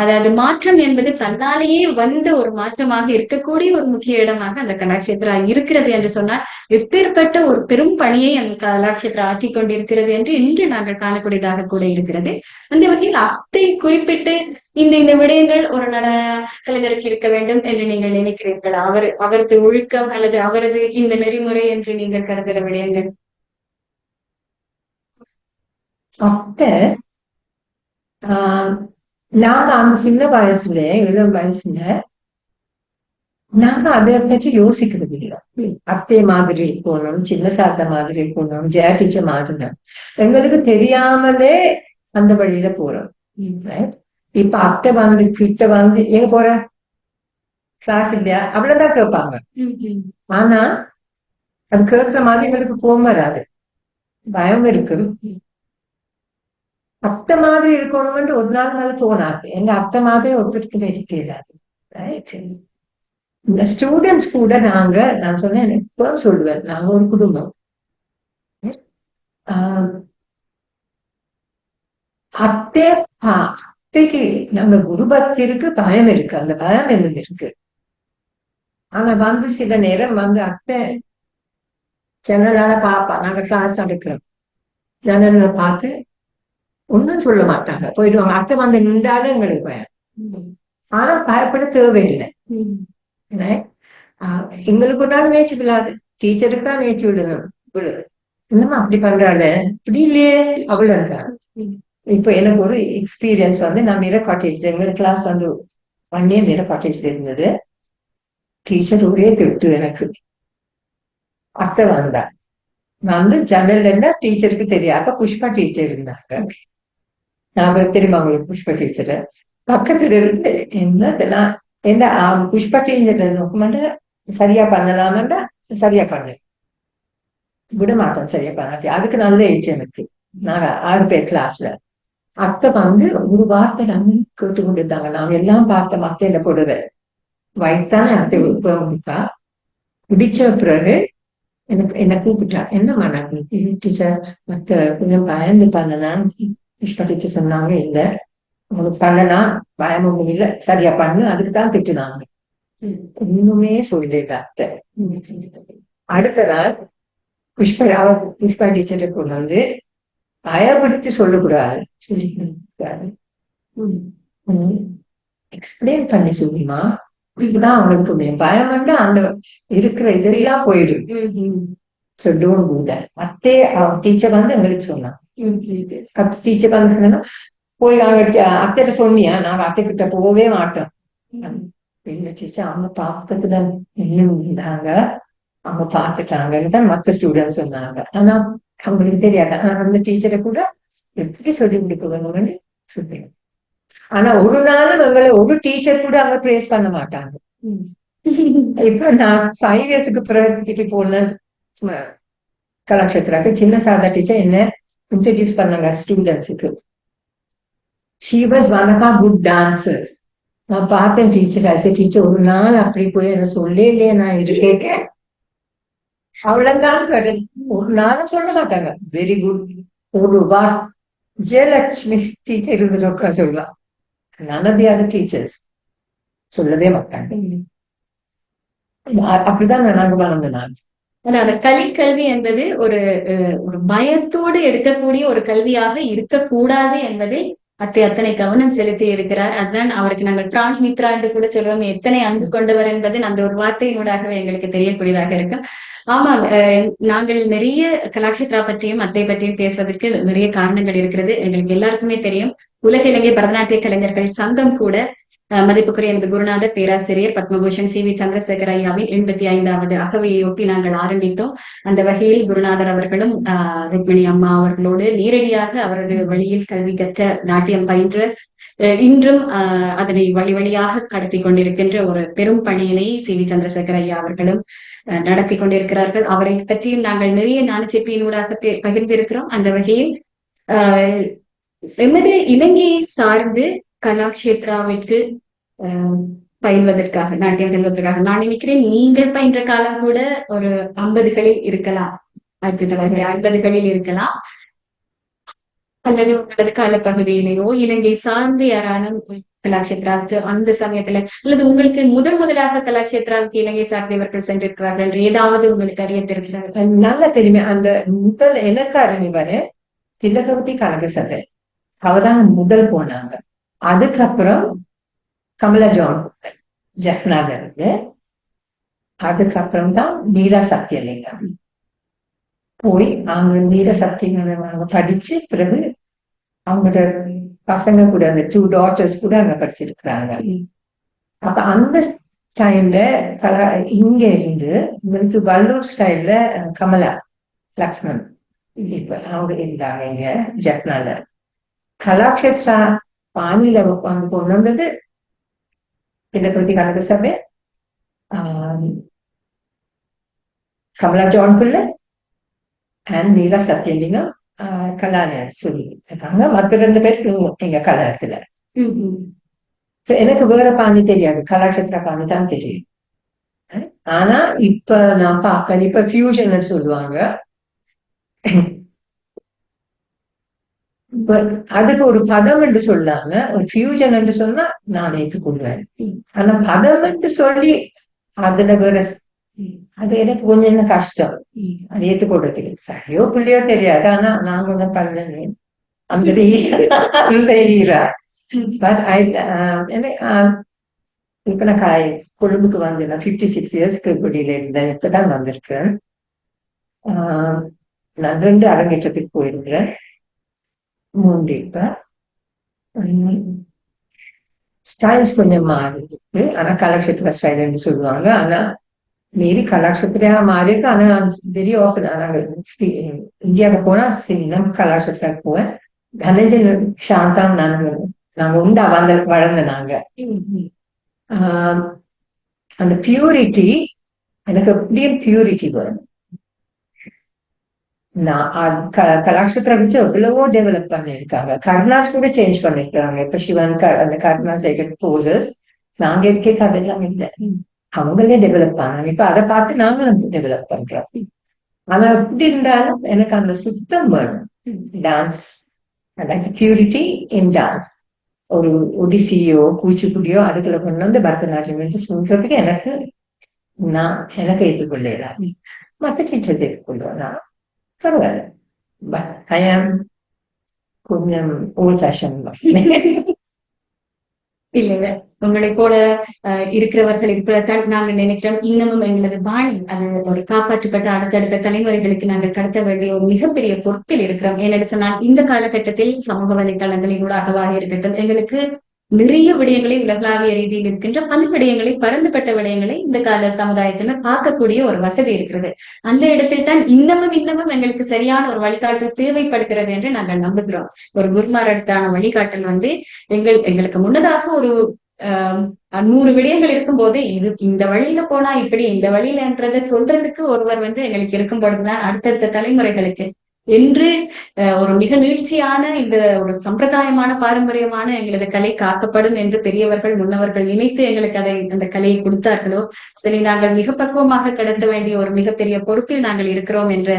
அதாவது மாற்றம் என்பது தன்னாலேயே வந்த ஒரு மாற்றமாக இருக்கக்கூடிய ஒரு முக்கிய இடமாக அந்த கலாட்சேத்ரா இருக்கிறது என்று சொன்னால் எப்பேற்பட்ட ஒரு பெரும் பணியை அந்த கலாட்சேத்ரா ஆற்றிக் கொண்டிருக்கிறது என்று இன்று நாங்கள் காணக்கூடியதாக கூட இருக்கிறது. அந்த வகையில் அத்தை குறிப்பிட்டு இந்த விடயங்கள் ஒரு கலைஞருக்கு இருக்க வேண்டும் என்று நீங்கள் நினைக்கிறீர்களா? அவரது ஒழுக்கம் அல்லது அவரது இந்த நெறிமுறை என்று நீங்கள் கருதுகிற விடயங்கள்? அத்தை நாங்க அந்த சின்ன வயசுல இளம் வயசுல நாங்க அதை பற்றி யோசிக்கிறது இல்லை. அத்தை மாதிரி போனோம், சின்ன சாத்த மாதிரி போனோம், ஜெயா டீச்சர் மாதிரி எங்களுக்கு தெரியாமலே அந்த வழியில போறோம். இப்ப அத்தை கிட்ட எங்க போற கிளாஸ் இல்லையா அவ்வளவுதான் கேட்பாங்க. ஆனா அது கேட்கிற மாதிரி எங்களுக்கு போக வராது. பயம் இருக்கும். அத்தை மாதிரி இருக்கணும்னு ஒரு நாள் மேல தோணாது. எங்க அத்தை மாதிரி ஒருத்தருக்கு இருக்கிறாரு. இந்த ஸ்டூடெண்ட்ஸ் கூட நான் சொன்னேன், இப்போ சொல்லுவேன், நாங்க ஒரு குடும்பம். அத்தைக்கு நாங்க குரு பக்திக்கு பயம் இருக்கு, அந்த பயம் என்னது இருக்கு. ஆனா சில நேரம் அத்தை ஜன்னலால பாப்பா, நாங்க கிளாஸ் நடக்கிறோம், ஜன்னல பார்த்து ஒன்னும் சொல்ல மாட்டாங்க, போயிடுவாங்க. அத்தை நின்றாலும் எங்களுக்கு பயம். ஆனா பயப்பட தேவையில்லை. எங்களுக்கு ஒரு நாள் மேய்ச்சி விடாது, டீச்சருக்கு தான் மேய்ச்சி விடணும். என்னமா அப்படி பண்றாள், இப்படி இல்லையே அவ்வளவு இருக்கா. இப்ப எனக்கு ஒரு எக்ஸ்பீரியன்ஸ் நான் மீரா காட்டேஜ்ல, எங்க கிளாஸ் 1 year மீரா காட்டேஜ்ல இருந்தது. டீச்சர் ஒரே திட்டு எனக்கு. அத்தை வந்தா ஜன்னல் இருந்தா டீச்சருக்கு தெரியாத புஷ்பா டீச்சர் இருந்தாங்க. நான் தெரியுமா உங்களுக்கு புஷ்பா டீச்சர்? பக்கத்துல இருந்து என்ன புஷ்பா டீச்சர் நோக்கமாட்ட சரியா பண்ணலாமண்டா சரியா பண்ணு, விட மாட்டேன் சரியா பண்ணாட்டி. அதுக்கு நல்ல ஏச்சு எனக்கு. நாங்க 6 பேர் கிளாஸ்ல. அத்தை ஒரு வார்த்தை கேட்டு கொண்டிருந்தாங்க. நாங்க எல்லாம் பார்த்தோம். அத்தையில போடுற வயிற்றான அத்தை கொடுத்தா பிடிச்ச பிறகு என்ன கூப்பிட்டா, என்னம்மா நான் டீச்சர் மத்த கொஞ்சம் பயந்து பண்ணலான்னு புஷ்பா டீச்சர் சொன்னாங்க. இல்ல உங்களுக்கு பண்ணலாம், பயம் ஒண்ணும் இல்லை, சரியா பண்ணு, அதுக்குதான் திட்டுனாங்க. இன்னுமே சொல்லல அத்தை. அடுத்த நாள் புஷ்பா டீச்சரை கொண்டு பயப்படுத்தி சொல்லக்கூடாது, சொல்லிக்கூடாது, எக்ஸ்பிளைன் பண்ணி சொல்லுமா, இப்படிதான் அவங்களுக்கு பயம் அந்த இருக்கிற இதெல்லாம் போயிடும். So don't do that. Aththe teacher எங்களுக்கு சொன்னாங்க. டீச்சர் சொன்னா போய் அத்தைகிட்ட சொன்னியா, நாங்க அத்தை கிட்ட போகவே மாட்டோம். இல்ல டீச்சர், அவங்க பக்கத்துல இருந்தாங்க, அவங்க பார்த்துட்டாங்கன்னு தான் மற்ற ஸ்டூடெண்ட்ஸ் சொன்னாங்க. ஆனா அவங்களுக்கு தெரியாது. அந்த டீச்சரை கூட எப்படி சொல்லி கொடுக்க வேணும்னு சொல்லுங்க. ஆனா ஒரு நாளும் எங்களை ஒரு டீச்சர் கூட அவங்க ப்ரேஸ் பண்ண மாட்டாங்க. இப்ப நான் 5 yearsக்கு பிறகு போன கலாக்ஷேத்ராக்கு சின்ன சாதா டீச்சர் என்ன இன்ட்ரடியூஸ் பண்ணாங்க ஸ்டூடெண்ட்ஸுக்கு. She was one of our good dancers. நான் பார்த்தேன் டீச்சர் ஒரு நாள் அப்படி போய் என்ன சொல்லே இல்லையே, நான் இருக்கேன் அவ்வளவுதான். ஒரு நாளும் சொல்ல மாட்டாங்க வெரி குட். ஒரு ஜெயலட்சுமி டீச்சர் இருந்துட்டு சொல்லுவா, none of the other teachers சொல்லவே மாட்டாங்க. அப்படிதான் நாங்க வளர்ந்த நான். அந்த கல்வி என்பது ஒரு பயத்தோடு எடுக்கக்கூடிய ஒரு கல்வியாக இருக்கக்கூடாது என்பதை அத்தனை கவனம் செலுத்தி இருக்கிறார். அதுதான் அவருக்கு நாங்கள் பிராணிமித்ரா என்று கூட சொல்லுவோம். எத்தனை அன்பு கொண்டவர் என்பது அந்த ஒரு வார்த்தையினூடாகவே எங்களுக்கு தெரியக்கூடியதாக இருக்கு. ஆமா, நாங்கள் நிறைய கலாக்ஷேத்ரா பற்றியும் அத்தை பற்றியும் பேசுவதற்கு நிறைய காரணங்கள் இருக்கிறது. எங்களுக்கு எல்லாருக்குமே தெரியும், உலக இலங்கை பரதநாட்டிய கலைஞர்கள் சங்கம் கூட மதிப்புக்குரிய எனது குருநாதர் பேராசிரியர் பத்மபூஷன் சி.வி. சந்திரசேகர் ஐயாவின் 85வது அகவையொட்டி நாங்கள் ஆரம்பித்தோம். அந்த வகையில் குருநாதர் அவர்களும் ருக்மிணி அம்மா அவர்களோடு நேரடியாக அவரது வழியில் கல்வி கற்ற, நாட்டியம் பயின்ற, இன்றும் அதனை வழி வழியாக கடத்தி கொண்டிருக்கின்ற ஒரு பெரும் பணியினை சி.வி. சந்திரசேகர் ஐயா அவர்களும் நடத்தி கொண்டிருக்கிறார்கள். அவரை பற்றியும் நாங்கள் நிறைய ஞானச்சிப்பியினூடாக பகிர்ந்திருக்கிறோம். அந்த வகையில் எமது இலங்கையை சார்ந்து கலாக்ஷேத்ராவிற்கு பயில்வதற்காக, நாட்டியம் பயில்வதற்காக நான் நினைக்கிறேன் நீங்கள் பயின்ற காலம் கூட ஒரு 50களில் இருக்கலாம், 1950களில் இருக்கலாம், அல்லது உங்களது காலப்பகுதியிலேயோ இலங்கை சார்ந்து யாராலும் கலாக்ஷேத்ராவுக்கு அந்த சமயத்துல, அல்லது உங்களுக்கு முதலாக கலாக்ஷேத்ராவுக்கு இலங்கை சார்ந்தவர்கள் சென்றிருக்கிறார்கள் என்று ஏதாவது உங்களுக்கு அறியத்திருக்கிறார்கள்? நல்லா தெரியுமே. அந்த முதல் எனக்கு அறிஞர் திலகவதி கனகசபை, அவதான் முதல் போனாங்க. அதுக்கப்புறம் கமலா ஜான் ஜெஃப்னால இருந்து, அதுக்கப்புறம் தான் மீரா சத்தியலிங்கம் போய் அவங்க மீரா சத்தியலிங்கம் படிச்சு பிறகு அவங்களோட பசங்க கூட அந்த 2 daughters கூட அங்க படிச்சிருக்கிறாங்க. அப்ப அந்த டைம்ல இங்க இருந்து உங்களுக்கு வல்லூர் ஸ்டைல்ல கமலா லக்ஷ்மண் இப்ப அவங்க இருந்தாங்க இங்க ஜெஃப்னால. கலாக்ஷேத்ரா பாணியில கொண்டு வந்தது திலகவதி கனகசபை, கமலா ஜான் பிள்ளை, அண்ட் நீலா சத்யலிங்கம் கல்யாணம் சொல்லிட்டாங்க. மற்ற 2 பேர் எங்க கல்யாணத்துல. எனக்கு வேற பாணி தெரியாது, கலாட்சத்திர பாணி தான் தெரியும். ஆனா இப்ப நான் பார்ப்பேன், இப்ப ஃபியூஷன் சொல்லுவாங்க. அதுக்கு ஒரு பதம் என்று சொல்லாம ஒரு ஃபியூஜன் என்று சொன்னா நான் ஏற்றுக்கொள்வேன். ஆனா பதம் என்று சொல்லி அதுல வேற அது எனக்கு கொஞ்சம் என்ன கஷ்டம், அது ஏற்றுக்கொள்றதுக்கு. சரியோ பிள்ளையோ தெரியாது, ஆனா நான் கொஞ்சம் பண்ணேன் அந்த அந்த ஈரா. பட் இப்ப நான் கொழும்புக்கு வந்தேன் 56 இயர்ஸ்க்கு குடியில இருந்தேன். இப்பதான் வந்திருக்கேன். நான் 2 அரங்கேற்றத்துக்கு போயிருக்கிறேன், 3 இப்ப. ஸ்டைல்ஸ் கொஞ்சம் மாறிருக்கு, ஆனா கலாட்சத்திர ஸ்டைல்னு சொல்லுவாங்க. ஆனா மேபி கலாட்சத்திரையா மாறி இருக்கு. ஆனா வெரி ஆஃபன் நாங்க இந்தியாவுக்கு போனா நம்ம கலாட்சத்திராக்கு போவேன். தனஞ்சன் சாந்தா நாங்க உண்டா வளர்ந்த நாங்க. அந்த பியூரிட்டி எனக்கு அப்படியே பியூரிட்டி வரும். நான் கலாட்சத்திர வச்சு எவ்வளவோ டெவலப் பண்ணிருக்காங்க. கர்னாஸ் கூட சேஞ்ச் பண்ணிருக்காங்க. இப்ப சிவன் அந்த கர்னாஸ் போசஸ் நாங்க இருக்கே அதெல்லாம் இல்லை, அவங்களே டெவலப் பண்ணாங்க. இப்ப அதை பார்த்து நாங்களும் டெவலப் பண்றோம். ஆனா எப்படி இருந்தாலும் எனக்கு அந்த சுத்தம் வேணும். டான்ஸ் பியூரிட்டி இன் டான்ஸ். ஒரு ஒடிசியோ கூச்சிப்புடியோ அதுக்குள்ள கொண்டு வந்து பரதநாட்டியம் என்று சொல்றதுக்கு எனக்கு ஏற்றுக்கொள்ளலாம். மற்ற டீச்சர்ஸ் ஏற்றுக்கொள்வேன் நான், பரவாயில்ல. ஐ ஆம் கொஞ்சம் ஓல்ட் ஃபேஷன். இல்லைங்க, உங்களை போல இருக்கிறவர்கள் இப்பதான் நாங்க நினைக்கிறோம். இன்னமும் எங்களது பாணி அது ஒரு காப்பாற்றப்பட்ட அடுத்தடுத்த தலைமுறைகளுக்கு நாங்கள் கடத்த வேண்டிய ஒரு மிகப்பெரிய பொறுப்பில் இருக்கிறோம். ஏன்னு சொன்னால் இந்த காலகட்டத்தில் சமூக வலைதளங்களின் ஊடாகவாக இருக்கட்டும், எங்களுக்கு நிறைய விடயங்களை உலகளாவிய ரீதியில் இருக்கின்ற பல விடயங்களை, பரந்துபட்ட விடயங்களை இந்த கால சமுதாயத்தினர் பார்க்கக்கூடிய ஒரு வசதி இருக்கிறது. அந்த இடத்தில் தான் இன்னமும் எங்களுக்கு சரியான ஒரு வழிகாட்டல் தேவைப்படுகிறது என்று நாங்கள் நம்புகிறோம். ஒரு குருமாரடுத்தான வழிகாட்டல் எங்களுக்கு முன்னதாக ஒரு 100 விடயங்கள் இருக்கும் போது இந்த வழியில போனா இப்படி, இந்த வழியிலன்றதை சொல்றதுக்கு ஒருவர் எங்களுக்கு இருக்கும் பொழுதுதான் அடுத்தடுத்த தலைமுறைகளுக்கு என்று ஒரு மிக நீட்சியான இந்த ஒரு சம்பிரதாயமான பாரம்பரியமான எங்களது கலை காக்கப்படும் என்று பெரியவர்கள் முன்னவர்கள் நினைத்து எங்களுக்கு அந்த கலையை கொடுத்தார்களோ, அதனை நாங்கள் மிக பக்குவமாக கடத்த வேண்டிய ஒரு மிகப்பெரிய பொறுப்பில் நாங்கள் இருக்கிறோம் என்று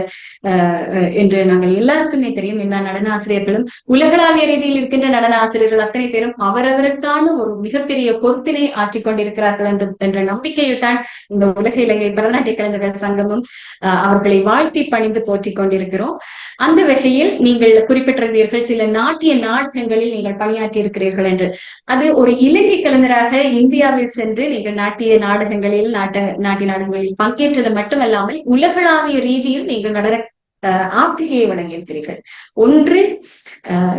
நாங்கள் எல்லாருக்குமே தெரியும். எல்லா நடன ஆசிரியர்களும் உலகளாவிய ரீதியில் இருக்கின்ற நடன ஆசிரியர்கள் அத்தனை பேரும் அவரவருக்கான ஒரு மிகப்பெரிய பொறுப்பினை ஆற்றிக் கொண்டிருக்கிறார்கள் என்ற நம்பிக்கையில் தான் இந்த உலக இலங்கை பரதநாட்டிய கலைஞர்கள் சங்கமும் அவர்களை வாழ்த்தி பணிந்து போற்றிக் கொண்டிருக்கிறோம். அந்த வகையில் நீங்கள் குறிப்பிட்டிருந்தீர்கள் சில நாட்டிய நாடகங்களில் நீங்கள் பணியாற்றி இருக்கிறீர்கள் என்று. அது ஒரு இலங்கை கலைஞராக இந்தியாவில் சென்று நீங்கள் நாட்டிய நாடகங்களில் நாட்டிய நாடகங்களில் பங்கேற்றது மட்டுமல்லாமல் உலகளாவிய ரீதியில் நீங்கள் நடன ஆப்திகையை வழங்கியிருக்கிறீர்கள். ஒன்று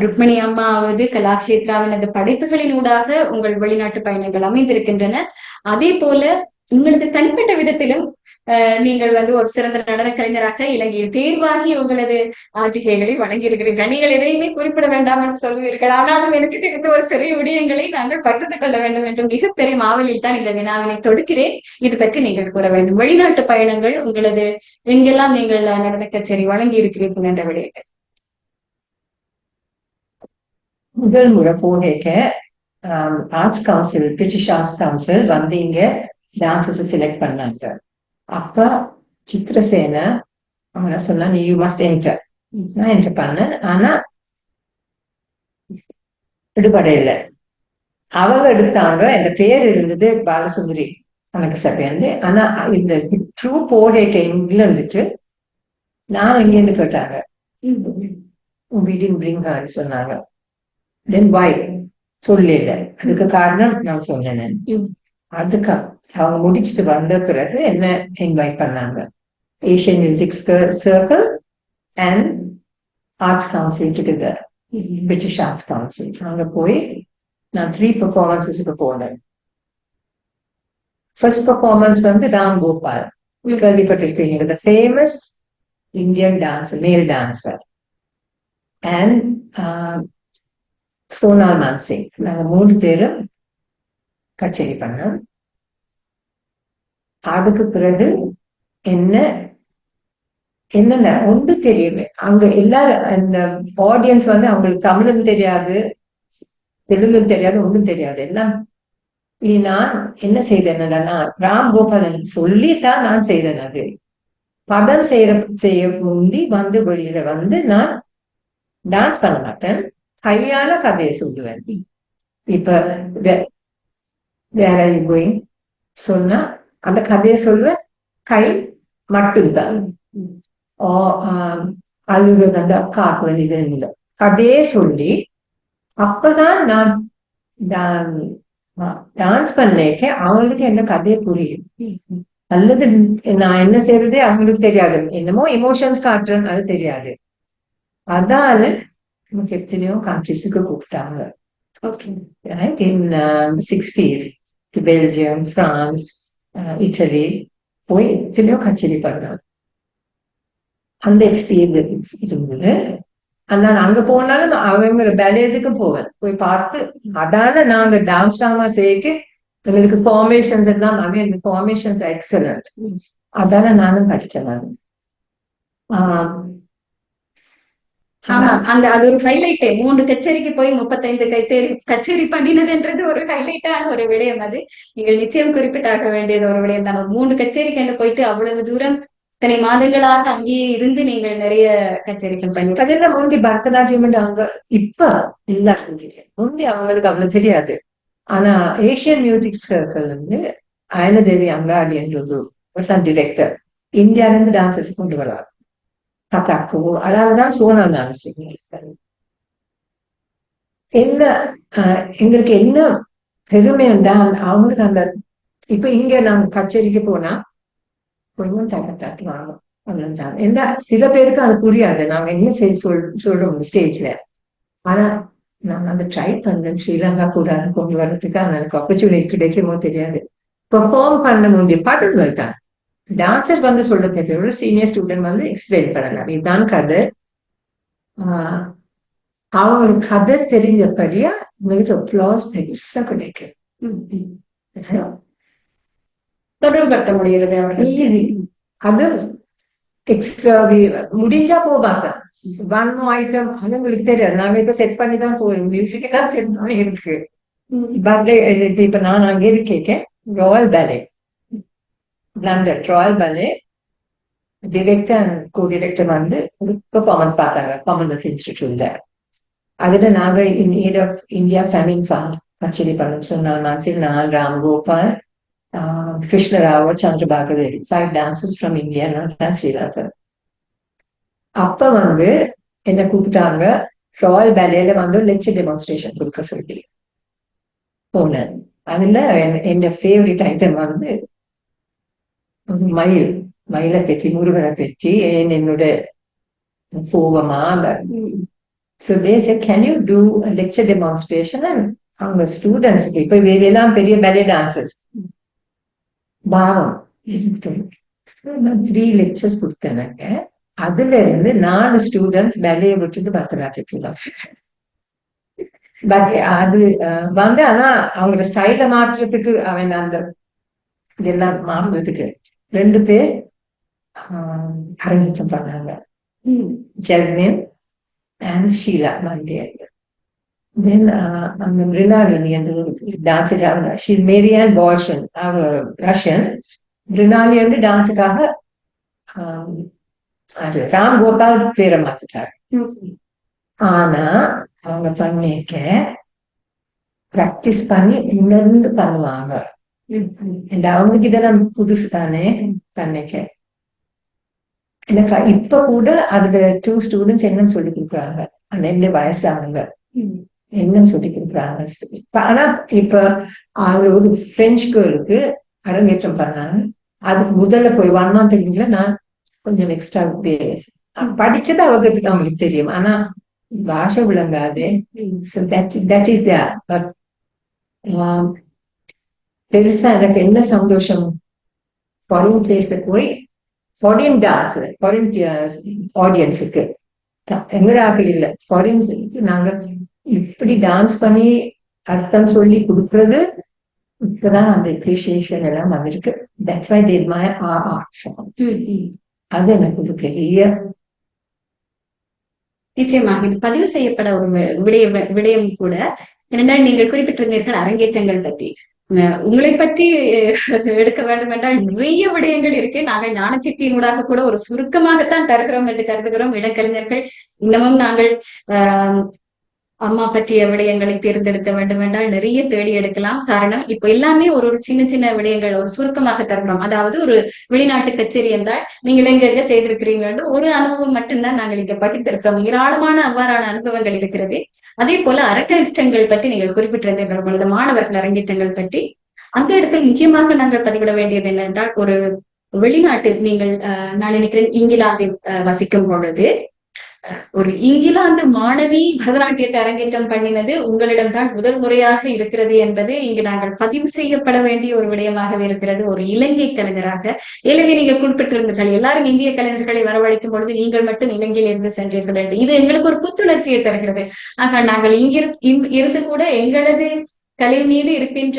ருக்மணி அம்மாவது கலாக்ஷேத்ராவினது படைப்புகளின் ஊடாக உங்கள் வெளிநாட்டு பயணங்கள் அமைந்திருக்கின்றன. அதே போல உங்களது தனிப்பட்ட விதத்திலும் நீங்கள் ஒரு சிறந்த நடன கலைஞராக இலங்கையில் தேர்வாகி உங்களது ஆதிகைகளை வழங்கியிருக்கிறீர்கள். நீங்கள் எதையுமே குறிப்பிட வேண்டாம் என்று சொல்லுவீர்கள், ஆனாலும் எனக்கு தெரிந்த ஒரு சிறிய விடயங்களை நாங்கள் பகிர்ந்து கொள்ள வேண்டும் என்று மிகப்பெரிய மாவலில் தான் இந்த வினாவினை தொடுக்கிறேன். இது பற்றி நீங்கள் கூற வேண்டும். வெளிநாட்டு பயணங்கள் உங்களது எங்கெல்லாம் நீங்கள் நடன கச்சேரி வழங்கி இருக்கிறீர்கள் என்ற விடயங்கள். முதல் முறை போக arts council, British arts council வந்து இங்க டான்சர்ஸ் செலக்ட் பண்ணாங்க. அப்ப சித்திரசேன அவங்க சொன்னா நீ யூ மஸ்ட் என்டர். நான் என்டர் பண்ணேன், ஆனா விடுபட இல்லை. அவங்க எடுத்தாங்க, என் பேர் இருந்தது பாலசுந்தரி எனக்கு சபையாண்டு. ஆனா இந்த ட்ரூ போகேக்க இங்கிலாந்துக்கு நான் இங்கிருந்து கேட்டாங்க, சொன்னாங்க. தென் வாய் சொல்லல. அதுக்கு காரணம் நான் சொன்னேன். அதுக்கு அவங்க முடிச்சுட்டு வந்த பிறகு என்ன இன்வைட் பண்ணாங்க, Asian music circle and arts council together, British arts council. அங்க போய் நான் 3 பெர்ஃபார்மன்ஸஸுக்கு போனேன். ஃபர்ஸ்ட் பெர்ஃபார்மன்ஸ் ராம் கோபால், கேள்விப்பட்டிருக்கீங்க, the famous Indian dancer, male dancer, and Sonal Mansingh. நாங்க 3 பேரும் கச்சேரி பண்ணோம். அதுக்கு பிறகு என்ன என்னென்ன ஒன்று தெரியுமே அங்க எல்லாரும் அந்த ஆடியன்ஸ் வந்து அவங்களுக்கு தமிழும் தெரியாது, தெலுங்கும் தெரியாது, ஒன்றும் தெரியாது. எல்லாம் நான் என்ன செய்தேன்னா, ராம் கோபாலன் சொல்லித்தான் நான் செய்தேன். அது படம் செய்ய முந்தி வந்து வெளியில வந்து நான் டான்ஸ் பண்ண மாட்டேன், கையால கதையை சொல்லுவேன். இப்ப வேற கோயிங் சொன்னா அந்த கதையை சொல்லுவேன், கை மட்டும்தான். அழுகிறது அந்த காட்டு வேண்டியது இல்லை, கதையே சொல்லி அப்பதான் நான் டான்ஸ் பண்ணேக்க அவங்களுக்கு என்ன கதையை புரியும். அல்லது நான் என்ன செய்யறதே அவங்களுக்கு தெரியாது, என்னமோ எமோஷன்ஸ் காட்டுறேன் அது தெரியாது. அதால எனக்கு எத்தனையோ கண்ட்ரிஸுக்கு கூப்பிட்டாங்க. In 60s Belgium, France, idli போய் எத்தனையோ கச்சேரி பண்ணாங்க. அந்த எக்ஸ்பீரியன்ஸ் இருந்தது. அதனால அங்க போனாலும் அவங்க பேலேஸுக்கு போவேன், போய் பார்த்து. அதால நாங்க டான்ஸ் ட்ராமா செய்ய எங்களுக்கு ஃபார்மேஷன்ஸ் எல்லாம் ஃபார்மேஷன்ஸ் எக்ஸலண்ட். அதால நானும் படிச்சேன். ஆமா, அந்த அது ஒரு ஹைலைட்டே. 3 கச்சேரிக்கு போய் 35 கச்சேரி பண்ணினதுன்றது ஒரு ஹைலைட்டான ஒரு விடயம். அது நீங்கள் நிச்சயம் குறிப்பிட்டாக வேண்டியது ஒரு விடயம் தான். 3 கச்சேரிக்கு போயிட்டு அவ்வளவு தூரம் இத்தனை மாதங்களாக அங்கேயே இருந்து நீங்கள் நிறைய கச்சேரிகள் பண்ணி. அதெல்லாம் முந்தி பரதநாட்டியம் அங்க இப்ப எல்லாருக்கும் தெரியும், முந்தி அவங்களுக்கு அவ்வளவு தெரியாது. ஆனா ஏசியன் மியூசிக் சர்க்கிள் வந்து அயனதேவி அங்காடி என்றது ஒருத்தான் டிரெக்டர், இந்தியால இருந்து டான்சர்ஸ் கொண்டு வராரு. கதாக்கு அதாவதுதான் சோனால் டான்சிங். என்ன எங்களுக்கு என்ன பெருமை தான் அவங்களுக்கு அந்த. இப்ப இங்க நாங்க கச்சேரிக்கு போனா கொஞ்சம் தட்டு வாங்கும் அவ்வளவுதான். என்ன சில பேருக்கு அது புரியாது, நாங்க என்ன சொல்றோம் ஸ்டேஜ்ல. ஆனா நான் அந்த ட்ரை பண்றேன் ஸ்ரீலங்கா கூட கொண்டு வர்றதுக்கு. எனக்கு ஆப்பர்ச்சுனிட்டி கிடைக்குமோ தெரியாது. பெர்ஃபார்ம் பண்ண முடிய பாடல்கள் தான் டான்சர் வந்து சொல்ல தெரியும், சீனியர் ஸ்டூடெண்ட் வந்து எக்ஸ்பிளைன் பண்ணலாம், இதுதான் கதை. அவங்களுக்கு கதை தெரிஞ்சபடியா உங்களுக்கு அப்ளாஸ் பெருசா கிடைக்கும், தொடர்படுத்த முடிகிறது. அது எக்ஸ்ட்ரா முடிஞ்சா போவாங்க. ஒன் ஐட்டம் அது உங்களுக்கு தெரியாது, நாங்க இப்ப செட் பண்ணி தான் போறோம், மியூசிக் எல்லாம் செட் பண்ணி இருக்கு. இப்ப நான் அங்க இருக்கேன் royal ballet London, royal ballet director and co director வந்து ஒரு பெர்ஃபார்மன்ஸ் பார்த்தாங்க காமன்வெல்த் இன்ஸ்டிடியூட்ல. அதுல நாங்க in aid of India family fund கச்சேரி பண்ணோம். சொன்னால் நான் Ram Gopal, Krishnarao, சந்திரபாகதேவி, 5 dancers from India, நான் ஸ்ரீலங்கா. அப்ப வந்து என்ன கூப்பிட்டாங்க ராயல் பேலேல வந்து லெக்சர் டெமான்ஸ்ட்ரேஷன் கொடுக்க சொல்லி போனேன். அதுல என் ஃபேவரட் ஐட்டம் வந்து மயிலை பற்றி, முருகனை பற்றி, என்னோட போவமா. So they said, can you do a lecture demonstration? And அவங்க ஸ்டூடெண்ட்ஸுக்கு இப்ப வேலையெல்லாம் பெரிய பேலே டான்சர்ஸ் பாவம் 3 lectures கொடுத்தேனாங்க. அதுல இருந்து 4 ஸ்டூடெண்ட்ஸ் பேலையை விட்டுட்டு பரதநாட்டியம். பட் அது வந்து ஆனா அவங்களோட ஸ்டைல மாத்துறதுக்கு அவன் அந்த இதெல்லாம் மாத்துறதுக்கு 2 பேர் அரங்கேற்றம் பண்ணாங்க, Jasmine and Sheila Monday. Then Mrinalini and dance she's Marianne Bolshan, Russian. Mrinalini and dance Ram Gopal பேரை மாத்திட்டார். ஆனா அவங்க பண்ணிக்க பிராக்டிஸ் பண்ணி உணர்ந்து பண்ணுவாங்க. அவங்களுக்கு இதெல்லாம் புதுசு தானே பண்ணிக்க. எனக்கு இப்ப கூட அதுல 2 ஸ்டூடெண்ட்ஸ் என்னன்னு சொல்லி கொடுக்குறாங்க, அந்த 2 வயசானவங்க என்னன்னு சொல்லி கொடுக்குறாங்க. ஆனா இப்ப அவங்க ஒரு பிரெஞ்சு கேர்ளுக்கு அரங்கேற்றம் பண்ணாங்க. அதுக்கு முதல்ல போய் 1 month இருக்குங்களா, நான் கொஞ்சம் எக்ஸ்ட்ரா படிச்சது அவங்களுக்கு தெரியும், ஆனா பாஷை விளங்காது. பெருசா எனக்கு என்ன சந்தோஷம், ஃபாரின் பிளேஸ்ல போய் ஃபாரின் டான்ஸ், ஃபாரின் ஆடியன்ஸுக்கு, எங்கட ஆக்கள் இல்ல, ஃபாரின்ஸுக்கு நாங்க இப்படி டான்ஸ் பண்ணி அர்த்தம் சொல்லி கொடுக்கறது இப்பதான் அந்த அப்ரிசியேஷன் எல்லாம் வந்திருக்கு. That's why they admire our art form. அது எனக்கு ஒரு பெரிய நிச்சயமாக இது பதிவு செய்யப்பட ஒரு விடயம் கூட. ஏனென்றால் நீங்கள் குறிப்பிட்டிருந்தீர்கள் அரங்கேற்றங்கள் பற்றி. உங்களை பற்றி எடுக்க வேண்டும் என்றால் நிறைய விடயங்கள் இருக்கு. நாங்கள் ஞானச்சிப்பியினூடாக கூட ஒரு சுருக்கமாகத்தான் தருகிறோம் என்று கருதுகிறோம். இளங்கலைஞர்கள் இன்னமும் நாங்கள் அம்மா பற்றிய விடயங்களை தேர்ந்தெடுக்க வேண்டும் என்றால் நிறைய தேடி எடுக்கலாம். காரணம் இப்போ எல்லாமே ஒரு சின்ன சின்ன விடயங்கள் ஒரு சுருக்கமாக தருகிறோம். அதாவது ஒரு வெளிநாட்டு கச்சேரி என்றால் நீங்கள் எங்க செய்திருக்கிறீங்க ஒரு அனுபவம் மட்டும்தான் நாங்கள் இங்க பகிர்ந்திருக்கிறோம். ஏராளமான அவ்வாறான அனுபவங்கள் இருக்கிறது. அதே போல அரங்கேற்றங்கள் பற்றி நீங்கள் குறிப்பிட்டிருந்தீர்கள், உங்களது மாணவர்கள் அரங்கேற்றங்கள் பற்றி. அந்த இடத்தில் முக்கியமாக நாங்கள் பதிவிட வேண்டியது என்னென்றால், ஒரு வெளிநாட்டில் நீங்கள் நான் நினைக்கிறேன் இங்கிலாந்தில் வசிக்கும் பொழுது ஒரு இங்கிலாந்து மாணவி பரதநாட்டியத்தை அரங்கேற்றம் பண்ணினது உங்களிடம்தான் முதல் முறையாக இருக்கிறது என்பது இங்கு நாங்கள் பதிவு செய்யப்பட வேண்டிய ஒரு விடயமாகவே இருக்கிறது. ஒரு இலங்கை கலைஞராக. இலங்கை நீங்கள் குறிப்பிட்டிருந்தீர்கள், எல்லாரும் இந்திய கலைஞர்களை வரவழைக்கும் பொழுது நீங்கள் மட்டும் இலங்கையில் இருந்து சென்றீர்கள் என்று. இது எங்களுக்கு ஒரு புத்துணர்ச்சியை தருகிறது. ஆக நாங்கள் இருந்து கூட எங்களது கலை மீது இருக்கின்ற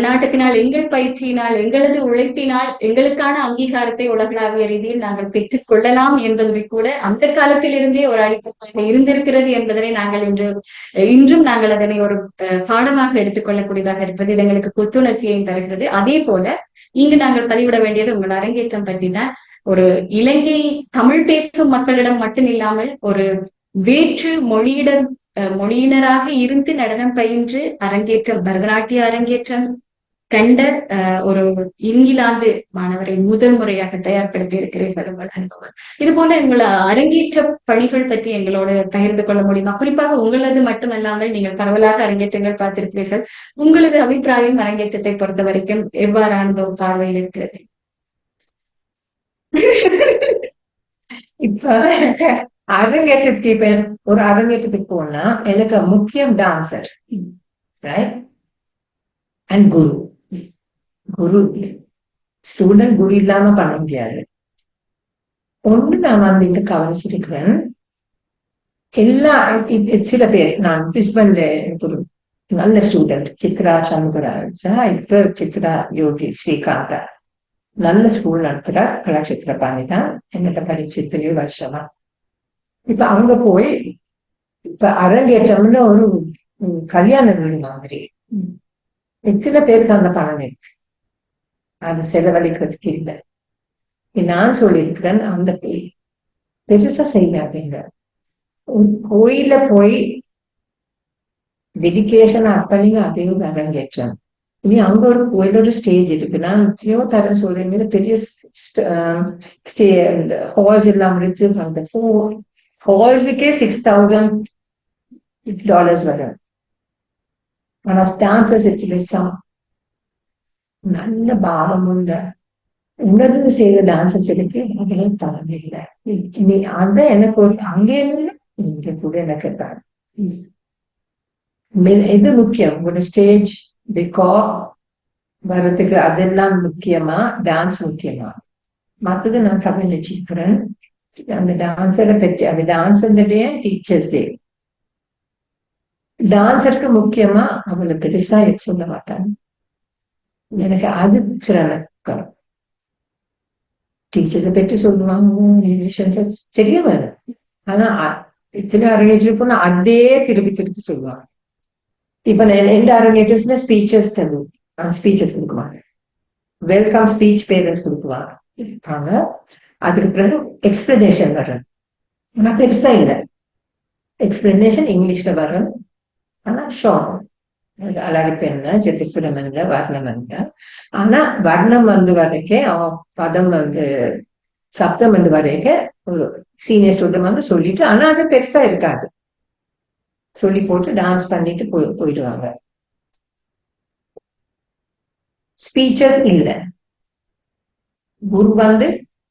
நாட்டுக்கினால், எங்கள் பயிற்சியினால், எங்களது உழைப்பினால் எங்களுக்கான அங்கீகாரத்தை உலகளாவிய ரீதியில் நாங்கள் பெற்றுக் கொள்ளலாம் என்பதை கூட அந்த காலத்திலிருந்தே ஒரு அடிப்படையாக இருந்திருக்கிறது என்பதனை நாங்கள் இன்றும் நாங்கள் அதனை ஒரு பாடமாக எடுத்துக்கொள்ளக்கூடியதாக இருப்பது இது எங்களுக்கு புத்துணர்ச்சியையும் தருகிறது. அதே போல இங்கு நாங்கள் பதிவிட வேண்டியது உங்கள் அரங்கேற்றம் பற்றி தான். ஒரு இலங்கை தமிழ் பேசும் மக்களிடம் மட்டும் இல்லாமல் ஒரு வேற்று மொழியினராக இருந்து நடனம் பயின்று அரங்கேற்றம், பரதநாட்டிய அரங்கேற்றம் கண்ட ஒரு இங்கிலாந்து மாணவரை முதல் முறையாக தயார்படுத்தி இருக்கிறீர்கள் உங்கள் அனுபவம். இது போல உங்கள் அரங்கேற்ற பணிகள் பற்றி எங்களோடு பகிர்ந்து கொள்ள முடியுமா? குறிப்பாக உங்களது மட்டுமல்லாமல் நீங்கள் பரவலாக அரங்கேற்றங்கள் பார்த்திருக்கிறீர்கள். உங்களது அபிப்பிராயம் அரங்கேற்றத்தை பொறுத்த வரைக்கும் எவ்வாறான பார்வையில் இருக்கிறது? இப்ப அரங்கேற்றத்துக்கு இப்ப ஒரு அரங்கேற்றத்துக்கு போனா எனக்கு முக்கியம் dancer, right, and guru student guru இல்லாம பண்ண முடியாது. ஒண்ணு நான் வந்து இங்க கவனிச்சிருக்கிறேன், எல்லா சில பேர் நான் பிரிஸ்பன்ல எனக்கு ஒரு நல்ல ஸ்டூடெண்ட் சித்ரா சண்முகராஜா, இப்ப சித்ரா யோகி ஸ்ரீகாந்தா நல்ல ஸ்கூல் நடத்துறா, கலாட்சேத்திர பாணிதான் என்கிட்ட படிச்சு 3 வருஷமா. இப்ப அங்க போய் இப்ப அரங்கேற்றம்னு ஒரு கல்யாண வீடு மாதிரி எத்தனை பேருக்கு அந்த பணம் இருக்கு, அது செலவழிக்கிறதுக்கு இல்லை. நான் சொல்லியிருக்கிறேன், அந்த பெருசா செய்யாதீங்க. கோயில போய் டெடிகேஷன் அப்பனிங்க அதே ஒரு அரங்கேற்றம். இனி அங்க ஒரு கோயிலோட ஸ்டேஜ் இருக்கு. நான் எத்தனையோ தரம் சொல்றேன், பெரிய ஹால்ஸ் எல்லாம் இருக்கு. அந்த ஹால்ஸுக்கே $6,000 வரும். ஆனா டான்சர்ஸ் எத்தனை நல்ல பாவம் உள்ள உணர்ந்து செய்த டான்சர்ஸ் இருக்கு, அதெல்லாம் தரவே இல்லை. நீ அத எனக்கு ஒரு அங்கே இங்க கூட எனக்கு தான் எது முக்கியம், ஒரு ஸ்டேஜ் வர்றதுக்கு அதெல்லாம் முக்கியமா, டான்ஸ் முக்கியமா? மற்றது நான் கவனம் வச்சிருக்கிறேன். அந்த டான்ஸரை பற்றி, அந்த டான்ஸருடைய டீச்சர்ஸ் டே, டான்ஸருக்கு முக்கியமா அவங்களை பெருசா சொல்ல மாட்டாங்க. எனக்கு அது சிரமம். டீச்சர்ஸை பற்றி சொல்லுவாங்க, தெரிய வரும். ஆனா இத்தனை அரங்கேற்றம் போனா அதே திருப்பி சொல்லுவாங்க. இப்ப எந்த அரங்கேற்றம்னா ஸ்பீச்சஸ் கொடுக்குவாங்க, வெல்கம் ஸ்பீச் பேரண்ட்ஸ் கொடுக்குவாங்க. அதுக்கு பிறகு எக்ஸ்பிளனேஷன் வரும். ஆனா பெருசா இல்லை, எக்ஸ்பிளனேஷன் இங்கிலீஷ்ல வரும். ஆனா ஷார்ட், அழகு பெண்ண சத்திஸ்வரம் என்ன வர்ணம் என்ன. ஆனா வர்ணம் வந்து வரைக்கும் பதம் வந்து சப்தம் வந்து வரைக்கும் ஒரு சீனியர் ஸ்டூடெண்ட் வந்து சொல்லிட்டு, ஆனா அது பெருசா இருக்காது, சொல்லி போட்டு டான்ஸ் பண்ணிட்டு போயிடுவாங்க. ஸ்பீச்சஸ் இல்லை. குரு வந்து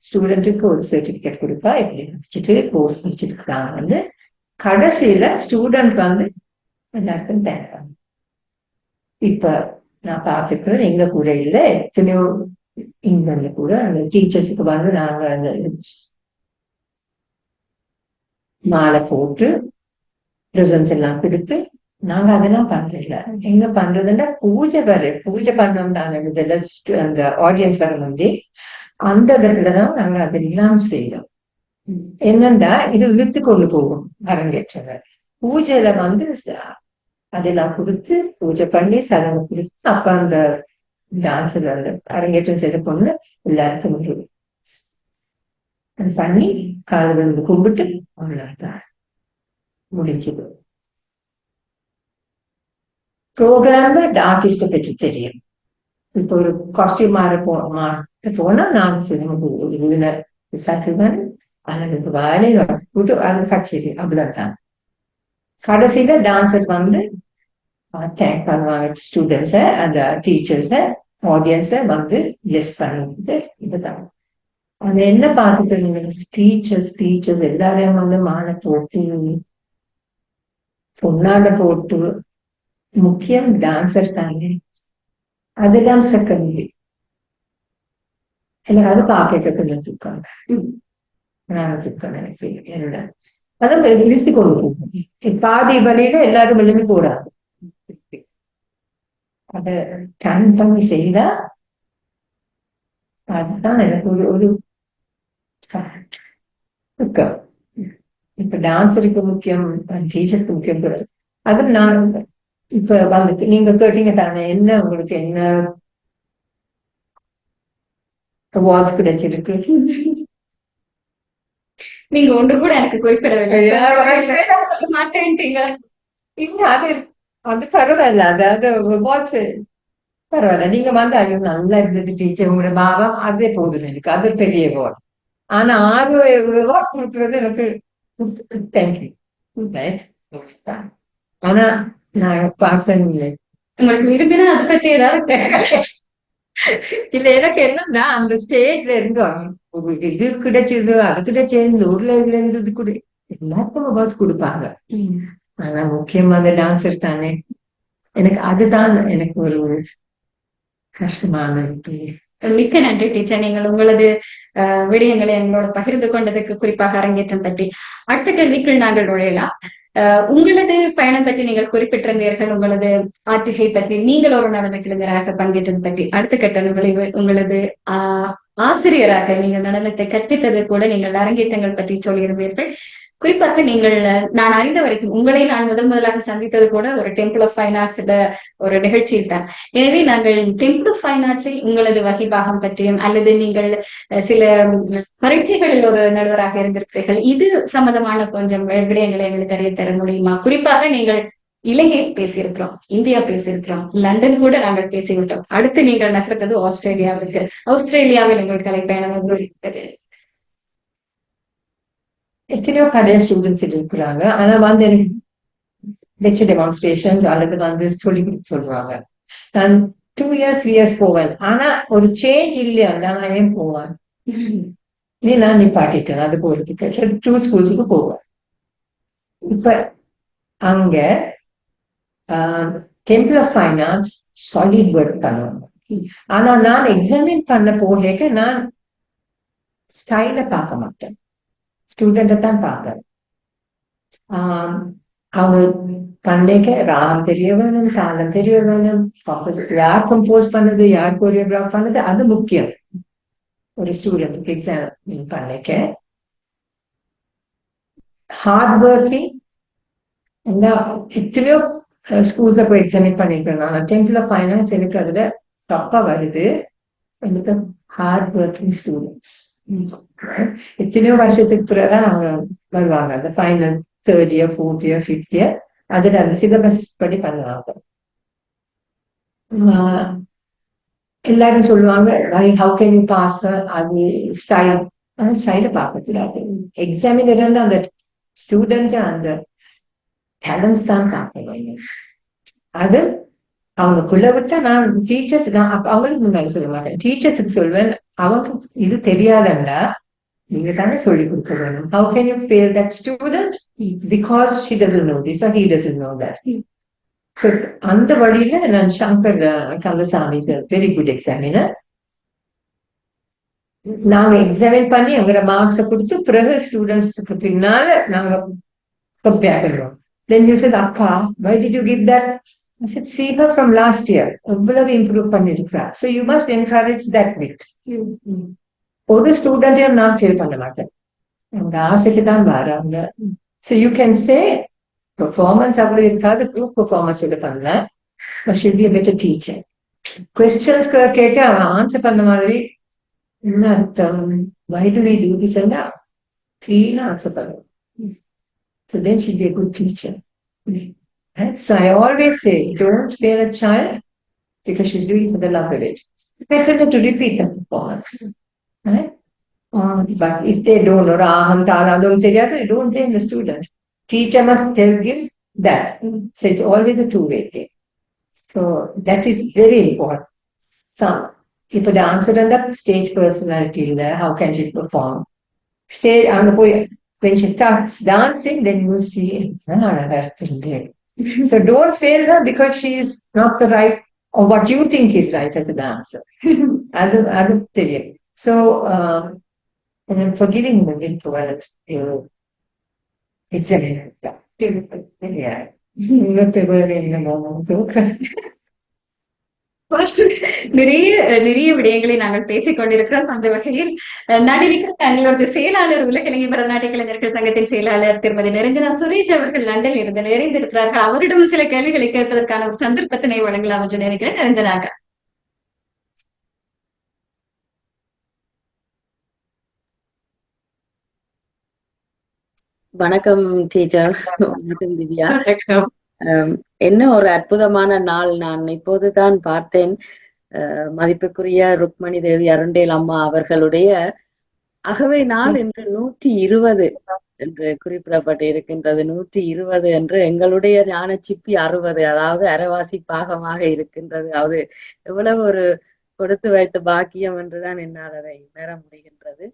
ஸ்டூடெண்ட்டுக்கு ஒரு சர்டிபிகேட் கொடுப்பா, எப்படி முடிச்சுட்டு கோர்ஸ் முடிச்சிருக்காங்க வந்து கடைசியில ஸ்டூடெண்ட் வந்து எல்லாருக்கும் தேவை. இப்ப நான் பார்த்துக்கிறேன், எங்க கூட இல்லை, எத்தனையோ இங்கிலாந்துல கூட அந்த டீச்சர்ஸுக்கு வந்து நாங்க அந்த மாலை போட்டு ப்ரெசன்ஸ் எல்லாம் கொடுத்து, நாங்க அதெல்லாம் பண்றதில்ல. எங்க பண்றதுன்னா பூஜை பண்ணோம் தானே, அந்த ஆடியன்ஸ் வர வந்து அந்த இடத்துலதான் நாங்க அதெல்லாம் செய்யறோம். என்னன்னா இது இழுத்து கொண்டு போகும் அரங்கேற்றங்கள். பூஜையில வந்து அதெல்லாம் கொடுத்து பூஜை பண்ணி சடங்கு கொடுத்து அப்ப அந்த டான்ஸ்ல அந்த அரங்கேற்றம் செய்த பொண்ணு எல்லாருக்கும் அது பண்ணி காலையில இருந்து கும்பிட்டு அவ்வளவுதான் முடிஞ்சது. ப்ரோக்ராம்ல ஆர்டிஸ்ட பற்றி தெரியும். இப்போ ஒரு காஸ்டியூம் மாற போனா நான் ஒரு விருந்தினர் விசாரிச்சுதான் அல்லது வேலையில போட்டு அது கச்சேரி அவ்வளவுதான். கடைசியில டான்சர் வந்து தேங்க் பண்ணுவாங்க ஸ்டூடெண்ட்ஸ, அந்த டீச்சர்ஸ, ஆடியன்ஸ வந்து பிளெஸ் பண்ணிட்டு இதுதான். அது என்ன பார்த்துட்டு நீங்க ஸ்பீச்சஸ் எல்லாரையும் வந்து மாலை போட்டு பொன்னாடை போட்டு முக்கியம் டான்சர் தானே, அதுதான் செகண்டரி. எனக்கு அது பார்க்க கொஞ்சம் துக்கம், நான் துக்கம் நினைக்கிறேன். என்ன அதை இழுத்து கொண்டு போகும். பாதி வழியில எல்லாரும் வெளியே போறாங்க. அத டைம் பண்ணி செய்தா அதுதான் எனக்கு ஒரு துக்கம். இப்ப டான்ஸருக்கு முக்கியம், டீச்சருக்கு முக்கியம். அது நான் இப்ப வந்து நீங்க கேட்டீங்க தானே என்ன உங்களுக்கு என்ன அவார்ட்ஸ் கிடைச்சிருக்கு. நீங்க ஒன்று கூட எனக்கு குறிப்பிடவில்லை, மாட்டேன்ட்டீங்க. இல்ல அது அது பரவாயில்ல, அதாவது அவார்ட்ஸ் பரவாயில்ல. நீங்க வந்து ஐயோ நல்லா இருந்தது டீச்சர் உங்களோட பாவம், அதே போதும் எனக்கு, அது பெரிய அவார்ட். ஆனா 6 அவார்ட் கொடுக்குறது எனக்கு தேங்க்யூ. ஆனா நான் பார்ப்பேன் உங்களுக்கு விரும்பினா அதை பத்தி ஏதாவது இல்ல. எனக்கு என்னன்னா அந்த ஸ்டேஜ்ல இருந்தோம் இது கிடைச்சது அது கிடைச்சது, இந்த ஊர்ல இதுல இருந்தது கூட எல்லாருக்கும் அவார்ட்ஸ் கொடுப்பாங்க. ஆனா முக்கியமான டான்சர் தானே, எனக்கு அதுதான் எனக்கு ஒரு கஷ்டமான. மிக்க நன்றி டீச்சர், நீங்கள் உங்களது விடயங்களை எங்களோட பகிர்ந்து கொண்டதுக்கு, குறிப்பாக அரங்கேற்றம் பற்றி. அடுத்த கேள்விக்குள் நாங்கள் நுழையலாம். உங்களது பயணம் பற்றி நீங்கள் குறிப்பிட்டிருந்தீர்கள், உங்களது ஆற்றுகை பற்றி, நீங்கள் ஒரு நடன கலைஞராக பங்கேற்றது பற்றி. அடுத்த கட்ட நுழைவு உங்களது ஆசிரியராக நீங்கள் நடனத்தை கற்பித்தது கூட நீங்கள் அரங்கேற்றங்கள் பற்றி சொல்லியிருந்தீர்கள். குறிப்பாக நீங்கள், நான் அறிந்த வரைக்கும் உங்களை நான் முதலாக சந்தித்தது கூட ஒரு டெம்பிள் ஆஃப் ஃபைன் ஆர்ட்ஸ் ஒரு நிகழ்ச்சியில் தான். எனவே நாங்கள் டெம்பிள் ஆஃப் ஃபைன் ஆர்ட்ஸில் உங்களது வகைபாகம் பற்றியும், அல்லது நீங்கள் சில பரீட்சைகளில் ஒரு நடுவராக இருந்திருக்கிறீர்கள், இது சம்பந்தமான கொஞ்சம் விடயங்களை எங்களுக்கு அறிய தர முடியுமா? குறிப்பாக நீங்கள் இலங்கை பேசியிருக்கிறோம், இந்தியா பேசியிருக்கிறோம், லண்டன் கூட நாங்கள் பேசிவிட்டோம். அடுத்து நீங்கள் நகர்த்தது ஆஸ்திரேலியாவுக்கு. ஆஸ்திரேலியாவில் உங்கள் கலைப்பயணம் இருக்கிறது. எத்தனையோ நிறைய ஸ்டூடெண்ட்ஸ் இருக்கிறாங்க. ஆனா வந்து எனக்கு லெக்சர் டெமான்ஸ்ட்ரேஷன்ஸ் அல்லது வந்து சொல்லி கொடுத்து சொல்லுவாங்க. நான் 2 years 3 years போவேன். ஆனா ஒரு சேஞ்ச் இல்லையா, நான் ஏன் போவேன்? நீ நான் நிப்பாட்டிட்டேன் அது போறதுக்கு. 2 ஸ்கூல்ஸுக்கு போவேன். இப்ப அங்க temple of fine arts solid work பண்ணுவாங்க. ஆனா நான் எக்ஸாமின் பண்ண போக நான் ஸ்டைல பார்க்க மாட்டேன், ஸ்டூடெண்ட்டை தான் பார்க்கறேன். அவங்க பண்ணேக்க ராகம் தெரிய வேணும், தாளம் தெரிய வேணும், யார் கம்போஸ் பண்ணது, யார் கோரியோகிராஃப் பண்ணது, அது முக்கியம் ஒரு ஸ்டூடெண்ட்டுக்கு எக்ஸாம் பண்ணேக்க. ஹார்ட் ஒர்க்கிங் எத்தனையோ ஸ்கூல்ஸ்ல போய் எக்ஸாமின் பண்ணிருக்கேன். நான் டெம்பிள் ஆஃப் ஃபைன் ஆர்ட்ஸ் எனக்கு அதுல தப்பா வருது. எனக்கு ஹார்ட் ஒர்க்கிங் ஸ்டூடெண்ட்ஸ் எத்தனையோ வருஷத்துக்கு பிறகுதான் அவங்க வருவாங்க. அந்த final 3rd year 4th year 5th year அதுல அந்த சிலபஸ் படி பண்ணுவாங்க. எல்லாரும் சொல்லுவாங்க ஹவு கேன் யூ பாஸ், அது ஸ்டைல். ஸ்டைல பார்க்க கூடாது, எக்ஸாமினர் அந்த ஸ்டூடெண்ட் அந்த டேலண்ட்ஸ் தான் பார்க்கணும். அது அவங்களுக்குள்ள விட்டா நான் டீச்சர்ஸ் தான் அவங்களுக்கு முன்னாடி சொல்ல மாட்டேன், டீச்சர்ஸுக்கு சொல்வேன் அவங்க இது தெரியாதண்டா நீங்க தானே சொல்லி கொடுக்க வேணும். How can you fail that student because she doesn't know this or he doesn't know that? So அந்த வழியில நான் Shankar Kandasamy sir very good examiner. நாங்க எக்ஸாமின் பண்ணி எங்களோட மார்க்ஸை கொடுத்து பிறகு ஸ்டூடெண்ட்ஸுக்கு பின்னால நாங்க கம்பேர் பண்ணுவோம். Then you said, Akka, why did you give that? I said, see her from last year. எவ்வளவு improve பண்ணிருக்கிறா. So you must encourage that bit. ஒரு ஸ்டூடெண்டையும் நான் ஃபீல் பண்ண மாட்டேன். அவங்க ஆசைக்கு தான் வராங்க. So you can say performance அவ்வளோ இருக்காது, குரூப் பெர்ஃபார்மன்ஸ் இது பண்ணல. But should be a better teacher. Questions கேட்க அவன் ஆன்சர் பண்ண மாதிரி என்ன அர்த்தம், why do we do this and that, clean answer பண்ணுவோம். So then she'll be a good teacher. Right? So I always say, don't fail a child because she's doing it for the love of it. Better than to repeat the performance. Right? But if they don't know, aham tala don't தெரியாது, don't blame the student. Teacher must tell him that. So it's always a two-way thing. So that is very important. So if a dancer and the stage personality in there, how can she perform? Stage, when she starts dancing, then you see, so don't fail her because she is not the right, or what you think is right as a dancer. So, and I'm forgiving the influence, it's a yeah. நிறைய விடயங்களை நாங்கள் பேசிக் கொண்டிருக்கிறோம். அந்த வகையில் நடிகர் தங்களோட செயலாளர், உலக இளைஞர் பரதநாட்டிய கலைஞர்கள் சங்கத்தின் செயலாளர் திருமதி நிரஞ்சனா சுரேஷ் அவர்கள் லண்டனில் இருந்து நிறைந்திருக்கிறார்கள். அவரிடம் சில கேள்விகளை கேட்பதற்கான ஒரு சந்தர்ப்பத்தினை வழங்கலாம் என்று நினைக்கிறேன். நிரஞ்சனாக, வணக்கம் டீச்சர். வணக்கம் திவ்யா. என்ன ஒரு அற்புதமான நாள். நான் இப்போதுதான் பார்த்தேன், மதிப்புக்குரிய ருக்மணி தேவி அருண்டேல் அம்மா அவர்களுடைய அகவை நாள் இன்று 120 என்று குறிப்பிடப்பட்டு இருக்கின்றது. 120 என்று எங்களுடைய ஞானச்சிப்பி 60, அதாவது அரைவாசி பாகமாக இருக்கின்றது. அது எவ்வளவு ஒரு கொடுத்து வைத்த பாக்கியம் என்றுதான் என்னால் அதை உணர முடிகின்றது.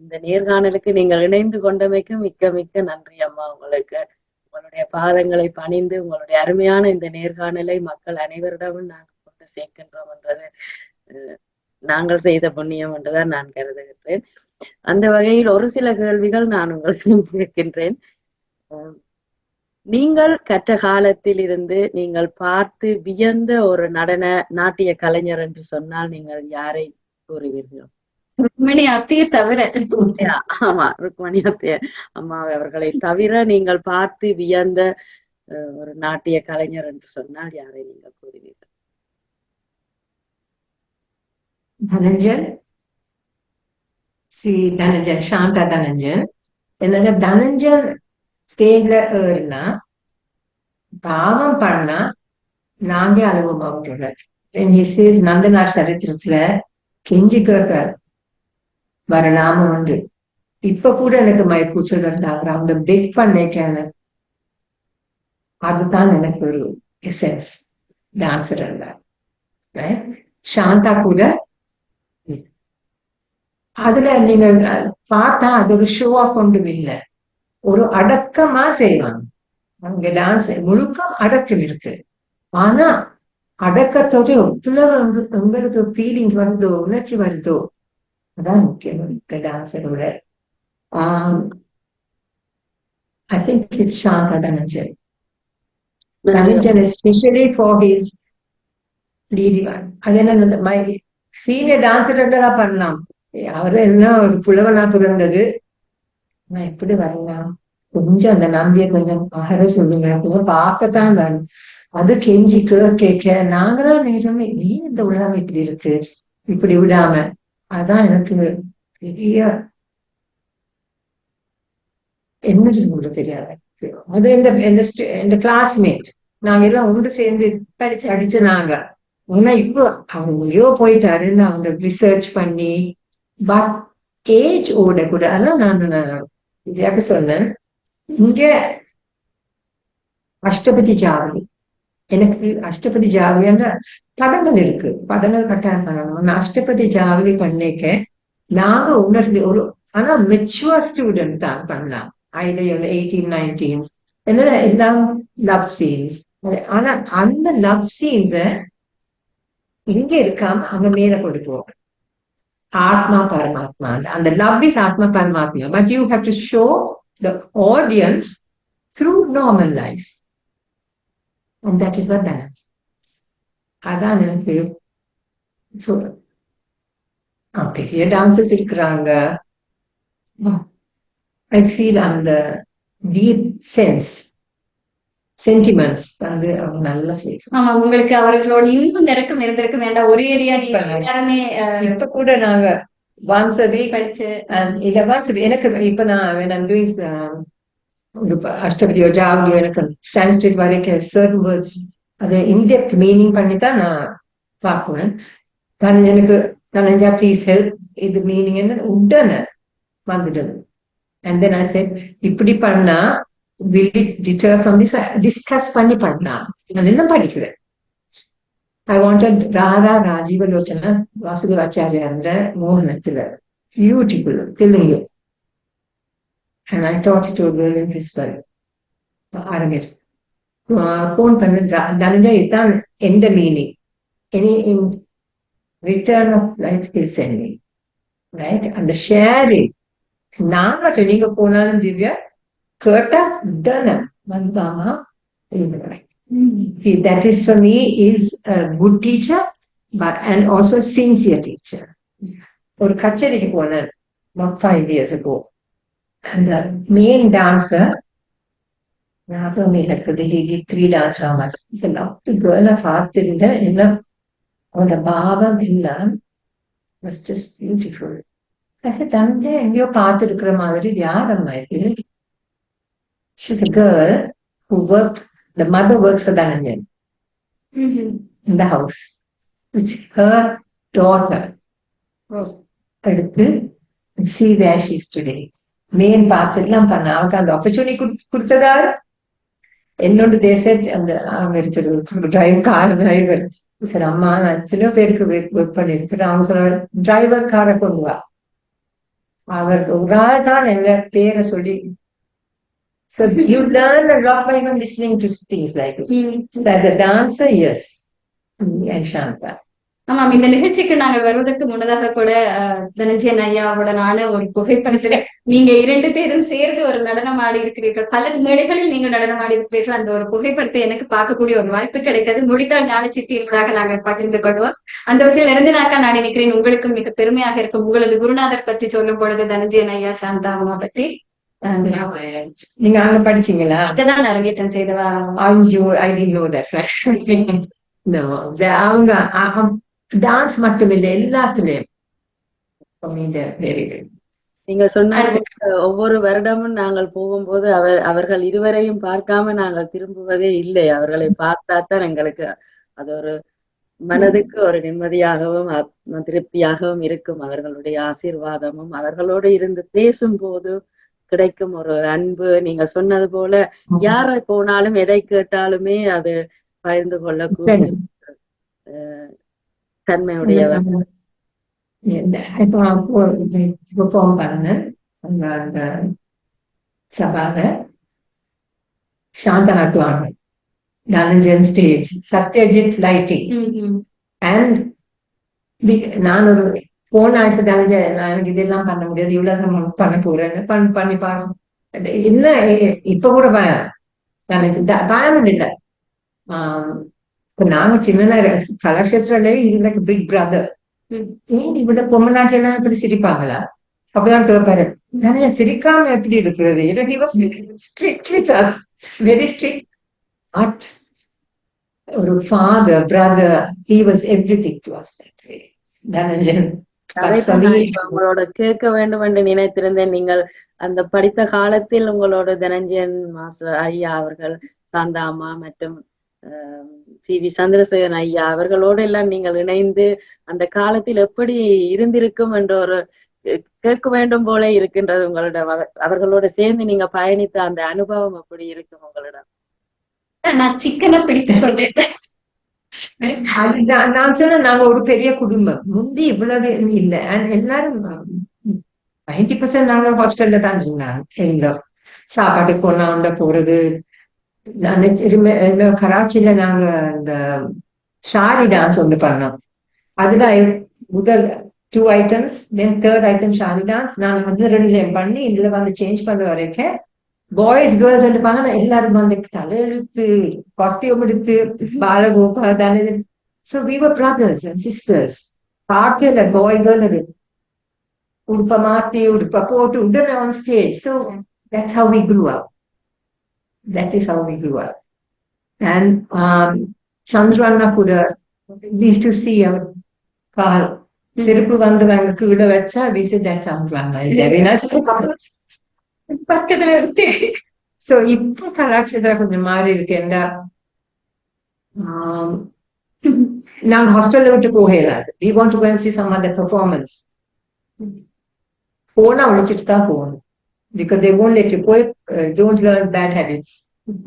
இந்த நேர்காணலுக்கு நீங்கள் இணைந்து கொண்டமைக்கு மிக்க மிக்க நன்றி அம்மா. உங்களுக்கு உங்களுடைய பாதங்களை பணிந்து உங்களுடைய அருமையான இந்த நேர்காணலை மக்கள் அனைவரிடமும் நாங்கள் கொண்டு சேர்க்கின்றோம் என்றது நாங்கள் செய்த புண்ணியம் என்றுதான் நான் கருதுகின்றேன். அந்த வகையில் ஒரு சில கேள்விகள் நான் உங்களுக்கு கேட்கின்றேன். நீங்கள் கற்ற காலத்தில் இருந்து நீங்கள் பார்த்து வியந்த ஒரு நடன நாட்டிய கலைஞர் என்று சொன்னால் நீங்கள் யாரை கூறுவீர்கள்? ருக்மணி அத்தையை தவிர. ஆமா, ருக்மணி அத்தைய அம்மா அவர்களை தவிர நீங்கள் பார்த்து வியந்த ஒரு நாட்டிய கலைஞர் என்று சொன்னால் யாரை நீங்கள் கூறுவீர்கள்? தனஞ்சன், ஸ்ரீ தனஞ்சன், சாந்தா தனஞ்சன். என்னது தனஞ்சன் ஸ்டேஜ்ல ஏறினா பாவம் பண்ணா நாங்க அனுபவம் ஆகுறோம். நந்தனார் சரித்திரத்துல கெஞ்சி கேட்க வரலாம உண்டு. இப்ப கூட எனக்கு மயக்கூச்சல் இருந்தாங்க. அவங்க பெக் பண்ணிக்க, அதுதான் எனக்கு ஒரு எசன்ஸ் டான்சர் இருந்தார். சாந்தா கூட அதுல நீங்க பார்த்தா அது ஒரு ஷோ ஆஃப் ஒன்றும் இல்லை, ஒரு அடக்கமா செய்வாங்க. அவங்க டான்ஸ் முழுக்க அடக்கம் இருக்கு. ஆனா அடக்கத்தோட எவ்வளவு உங்களுக்கு ஃபீலிங்ஸ் வருதோ, உணர்ச்சி வருதோ, அதான் முக்கியம் டான்ஸரோட. I think it's Shanta Dhananjay. Dhananjay, especially for his leading. அதெல்லாம் my senior dancer தான் பண்ணலாம். அவரு என்ன ஒரு புலவனா பிறந்தது, நான் எப்படி வரலாம், கொஞ்சம் அந்த நம்பிய கொஞ்சம் அகர சொல்லுங்க, கொஞ்சம் பார்க்கத்தான் வேணும். அது கெஞ்சி கேட்க நாங்கதான் நேரமே ஏன் இந்த உலகம் இப்படி இருக்கு, இப்படி விடாம. அதான் எனக்கு பெரிய என்ன சொல்ல தெரியாது. அது இந்த கிளாஸ்மேட் நாங்க எல்லாம் ஒன்று சேர்ந்து படிச்சு நாங்க. ஆனா இப்போ அவங்களையோ போயிட்டாருன்னு அவங்க ரிசர்ச் பண்ணி, பட் ஏஜ் ஓட கூட. அதான் நான் சொன்னேன், இங்க அஷ்டபதி ஜாவலி, எனக்கு அஷ்டபதி ஜாவலியான பதங்கள் இருக்கு, பதங்கள் கட்டாயம் பண்ணணும். நான் அஷ்டபதி ஜாவலி பண்ணிக்க நாங்க உணர்ந்து ஒரு, ஆனா மெச்சுவர் ஸ்டூடெண்ட் தான் பண்ணலாம். 18-19 என்னோட எல்லாம் லவ் சீன்ஸ். ஆனா அந்த லவ் சீன்ஸ இங்க இருக்காம அங்க மேல கொடுப்போம். ஆத்மா பரமாத்மா, அந்த லவ் இஸ் ஆத்மா பரமாத்மா, but you have to show the audience through normal life. And that is what that. அதான் எனக்கு பெரிய டான்சர்ஸ் இருக்கிறாங்க. ஐ ஃபீல் அந்த டீப் சென்டிமெண்ட்ஸ் வந்து அவங்க நல்லா செய்யணும். ஆமா, உங்களுக்கு அவர்களோட இன்னும் நெருக்கம் இருந்திருக்கும் வேண்டாம். ஒரே ஏரியா நீங்க எல்லாருமே இப்ப கூட நாங்க once a week படிச்சு இல்ல once a week எனக்கு இப்ப நான் when I'm doing ஒரு அஷ்டபதியோ ஜாவலியோ எனக்கு சான்ஸ்கிரிட் வரைக்கும் certain words அது இன்டெப்த் மீனிங் பண்ணி தான் நான் பார்க்குவேன். எனக்கு தனஞ்சா ப்ளீஸ் ஹெல்ப் இது மீனிங் என்ன உடனே வந்துடுது. And then I said இப்படி பண்ணா will it deter from this? Discuss பண்ணி பண்ணலாம். நான் என்ன படிக்கிறேன். I wanted ராதா ராஜீவலோச்சனா வாசுதேவாச்சாரியா இருந்த மோகனத்துல beautiful Telugu. And I taught it to a girl in principal. அரங்கேட் போன் பண்ண தனஞ்சா இதுதான் எந்த meaning any in return of life will sent me right. அந்த ஷேரிங் நான் மட்டும் நீங்க போனாலும் திவ்யா கேட்டா தானே வந்தாமா எழுதுறேன். That is for me is a good teacher but and also sincere teacher. ஒரு கச்சேரிக்கு போனேன் about 5 years ago and the main dancer ஞாபகம் இருக்குது he did 3 dance dramas. It's a lovely girl. பார்த்திருந்தேன் எல்லாம் அவனோட பாவம் எல்லாம் was just beautiful. தனஞ்சா எங்கேயோ பார்த்திருக்கிற மாதிரி யாரம்மா இது. She's a girl who worked. The mother works for Dhananjan in the house. It's her daughter. Aduthu see where she is today. Main parts எல்லாம் பண்ண அவருக்கு அந்த ஆப்பர்ச்சுனிட்டி கொடுத்ததாரு. என்னோட தேசட் அந்த அவங்க இருக்கிற கார் டிரைவர் சார் அம்மா நான் எத்தனையோ பேருக்கு ஒர்க் பண்ணிருக்கிறேன். அவங்க சொல்ற டிரைவர் காரை கொண்டு வா. அவருக்கு ஒரு ஆள் தான் எங்க பேரை சொல்லி. So you learn a lot by even listening to things like this. As a dancer, yes. And Shanta. ஆமா, இந்த நிகழ்ச்சிக்கு நாங்கள் வருவதற்கு முன்னதாக கூட தனஞ்சயன் ஐயாவுடனான ஒரு புகைப்படத்துல நீங்க 2 பேரும் சேர்ந்து ஒரு நடனம் ஆடி இருக்கிறீர்கள். பல மேடைகளில் நீங்க நடனம் ஆடி இருக்கிறீர்கள். அந்த ஒரு புகைப்படத்தை எனக்கு பார்க்கக்கூடிய ஒரு வாய்ப்பு கிடைத்தது. முடித்தால் ஞானச்சித்தியர்களாக நாங்கள் பகிர்ந்து கொள்வோம். அந்த வகையில் நிரஞ்சனாக்கா நான் நினைக்கிறேன் உங்களுக்கும் மிக பெருமையாக இருக்கும். உங்களது குருநாதர் பத்தி சொல்லும் பொழுது தனஞ்சயன் ஐயா சாந்தா அம்மா பத்தி நீங்க அங்க படிச்சீங்களா? அங்கதான் அரங்கேற்றம் செய்தவா? ஐயோ I didn't know that. No, அவங்க டான்ஸ் மட்டும் இல்லை எல்லாத்துலயும் நீங்க சொன்ன ஒவ்வொரு வருடமும் நாங்கள் போகும்போது அவர்கள் இருவரையும் பார்க்காம நாங்கள் திரும்புவதே இல்லை. அவர்களை பார்த்தாத்தான் எங்களுக்கு அது ஒரு மனதுக்கு ஒரு நிம்மதியாகவும் திருப்தியாகவும் இருக்கும். அவர்களுடைய ஆசீர்வாதமும் அவர்களோடு இருந்து பேசும்போது கிடைக்கும் ஒரு அன்பு. நீங்க சொன்னது போல யாரை போனாலும் எதை கேட்டாலுமே அது பகிர்ந்து கொள்ளக்கூடிய தன்மையுடையவர். பெர்ஃபார்ம் பண்ண அந்த சபால சாந்தா நட்டுவாங்க. Dhananjayan stage, Satyajit lighting and நான் ஒரு போன ஆயிடுச்சு தனஞ்சன் நான் எனக்கு இதெல்லாம் பண்ண முடியாது இவ்வளவு பண்ண போறேன்னு பண்ணி பாருங்க. என்ன இப்ப கூட பயம் இல்லை. இப்ப நாங்க சின்ன கலாட்சேத்திரல இருந்த பிக் பிரதர் ஏன் இவ்வளவு பொம்மநாட்டில எல்லாம் இப்படி சிரிப்பாங்களா அப்படிதான் கேட்பாரு. நிறைய சிரிக்காம எப்படி இருக்கிறது? வெரி ஸ்ட்ரிக்ட் பட் ஒரு father brother he was everything to us that way. Dhananjan உங்களோட கேட்க வேண்டும் என்று நினைத்திருந்தேன். நீங்கள் அந்த படித்த காலத்தில் உங்களோட தனஞ்சயன் மாஸ்டர் ஐயா அவர்கள், சாந்தா அம்மா மற்றும் சி.வி. சந்திரசேகரன் ஐயா அவர்களோடு எல்லாம் நீங்கள் இணைந்து அந்த காலத்தில் எப்படி இருந்திருக்கும் என்ற ஒரு கேட்க வேண்டும் போல இருக்கின்றது. உங்களிடம் அவர்களோட சேர்ந்து நீங்க பயணித்த அந்த அனுபவம் எப்படி இருக்கும் உங்களிடம்? நான் சிக்கனை பிடித்துக் கொண்டேன். நான் சொன்ன நாங்க ஒரு பெரிய குடும்பம். முந்தி இவ்வளவு இல்லை. எல்லாரும் 90% நாங்க ஹாஸ்டல்ல தான் இருந்தாங்க. சாப்பாட்டுக்கு போனா உண்ட போறது. கராச்சியில நாங்க இந்த ஷாரி டான்ஸ் ஒன்று பண்ணோம். அதுல முதல் 2 items தென் 3rd item ஷாரி டான்ஸ். நான் வந்து 2 பண்ணி இதுல வந்து சேஞ்ச் பண்ண வரைக்கும் பாய்ஸ் கேர்ள்ஸ் வந்து பண்ண எல்லாரும் வந்து தலையெழுத்து காஸ்டியூம் எடுத்து பாலகோபால் தானே. So we were brothers and sisters. பாட்டு இல்ல பாய் கேர்ள் உடுப்ப மாத்தி உடுப்ப போட்டு உடனே on stage. So that's how we grew up. That is how we grew up. And Chandrana கூட we used to see our கால் செருப்பு வந்து நாங்க கீழே வச்சா we said that Chandrana is very nice. பக்கத்துல இருக்கு. So இப்போ கலாட்சேத்திரம் கொஞ்சம் மாறி இருக்கு. என்ன நாங்க ஹாஸ்டல்ல விட்டு போக இயலாது. We want to go and see some other performance. போனா ஒழிச்சிட்டு தான் போகணும். Because they won't let you போய் don't learn bad habits.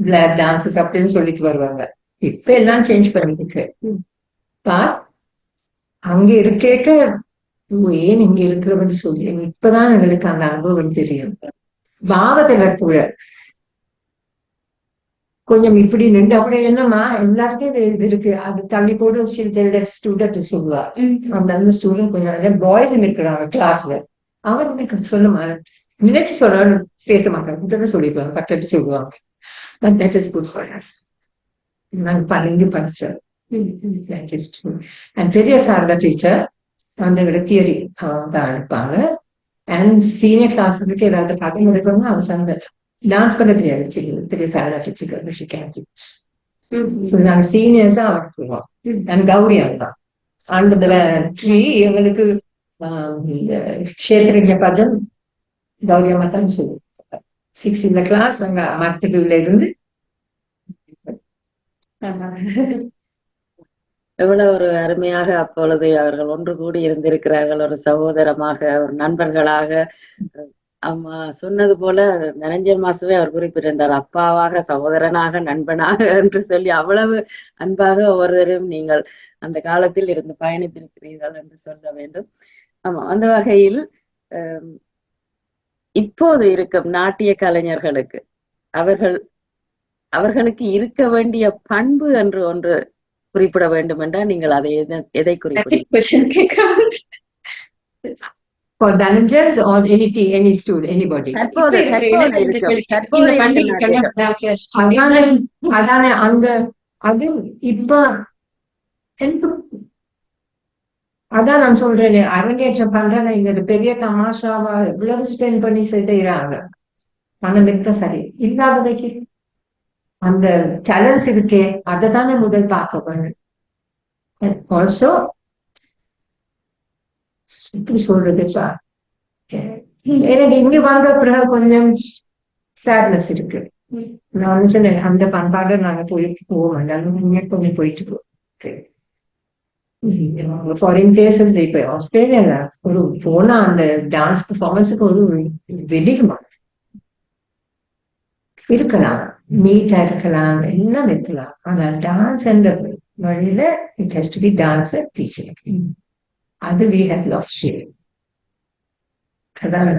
Black dances அப்படின்னு சொல்லிட்டு வருவாங்க. இப்ப எல்லாம் சேஞ்ச் பண்ணிருக்கு. அங்க இருக்கேக்க ஏன் இங்க இருக்கிறவங்க சொல்லி இப்பதான் எங்களுக்கு அந்த அனுபவம் தெரியும். பாவத்துல கூட கொஞ்சம் இப்படி நின்று அப்படியே என்னமா எல்லாருக்கும் இது இருக்கு அது தள்ளி போட்டு ஸ்டூடெண்ட் சொல்லுவா. அந்த ஸ்டூடெண்ட் கொஞ்சம் பாய்ஸ் இருக்கிறாங்க கிளாஸ்ல அவர் எனக்கு சொல்லுமா நினைச்சு சொல்ல பேச மாட்டாங்க சொல்லிடுவாங்க பட்டு சொல்லுவாங்க. But that is good for us. நாங்க பழங்கி படிச்சோம். That is true. And பெரிய சார் தான் டீச்சர் அந்த தியரி தான் அனுப்பாங்க. அண்ட் சீனியர் கிளாஸஸுக்கு ஏதாவது பாடம் எடுக்கணும்னா அவங்க சொந்த டான்ஸ் பண்ண தெரியாது பெரிய சார் தான் டீச்சர். ஸோ நாங்கள் சீனியர்ஸா அனுப்புவோம். அண்ட் கௌரி அங்கா அந்த ட்ரீ எங்களுக்கு க்ஷேத்ரஜ பதம் கௌரி அம்மா தான் சொல்லுவோம். 6 இந்த கிளாஸ் நாங்க மரத்துக்குள்ள இருந்து எவ்வளவு ஒரு அருமையாக அப்பொழுது அவர்கள் ஒன்று கூடி இருந்திருக்கிறார்கள். ஒரு சகோதரமாக ஒரு நண்பர்களாக. அம்மா சொன்னது போல நிரஞ்சன் மாஸ்டரே அவர் குறிப்பிட்டிருந்தார் அப்பாவாக சகோதரனாக நண்பனாக என்று சொல்லி அவ்வளவு அன்பாக ஒவ்வொருவரும் நீங்கள் அந்த காலத்தில் இருந்து பயணித்திருக்கிறீர்கள் என்று சொல்ல வேண்டும். ஆமா, அந்த வகையில் இப்போது இருக்கும் நாட்டிய கலைஞர்களுக்கு அவர்களுக்கு இருக்க வேண்டிய பண்பு என்று ஒன்று குறிப்பிட வேண்டும் என்றால் நீங்கள் அதை எதை குறிப்பிடுவீர்கள்? For Dhananjans or any student, anybody. அதான அந்த அது இப்ப அதான் நான் சொல்றேன் அரங்கேற்றம் பண்றேன் இங்க பெரிய தமாஷாவா எவ்வளவு ஸ்பெண்ட் பண்ணி செய்யறாங்க. பணம் எடுத்தா சரி இல்லாததைக்கு அந்த டேலண்ட்ஸ் இருக்கே அதை தானே முதல் பார்க்க வேணும். ஆல்சோ எப்படி சொல்றதுப்பா எனக்கு இங்க வந்த பிறகு கொஞ்சம் சேட்னஸ் இருக்கு. நான் சொன்னேன் அந்த பண்பாடு நாங்க போக மாட்டோம் கொஞ்சம் போயிட்டு ஃபாரின் பிளேசஸ் இப்ப ஆஸ்திரேலியால ஒரு போனா அந்த டான்ஸ் பெர்ஃபார்மன்ஸுக்கு ஒரு வெளியுமா இருக்கலாம் நீட்டா இருக்கலாம் எல்லாம் இருக்கலாம். ஆனா டான்ஸ் என்ற வழியில it has to be dance teacher. அது we have lost it. அதான்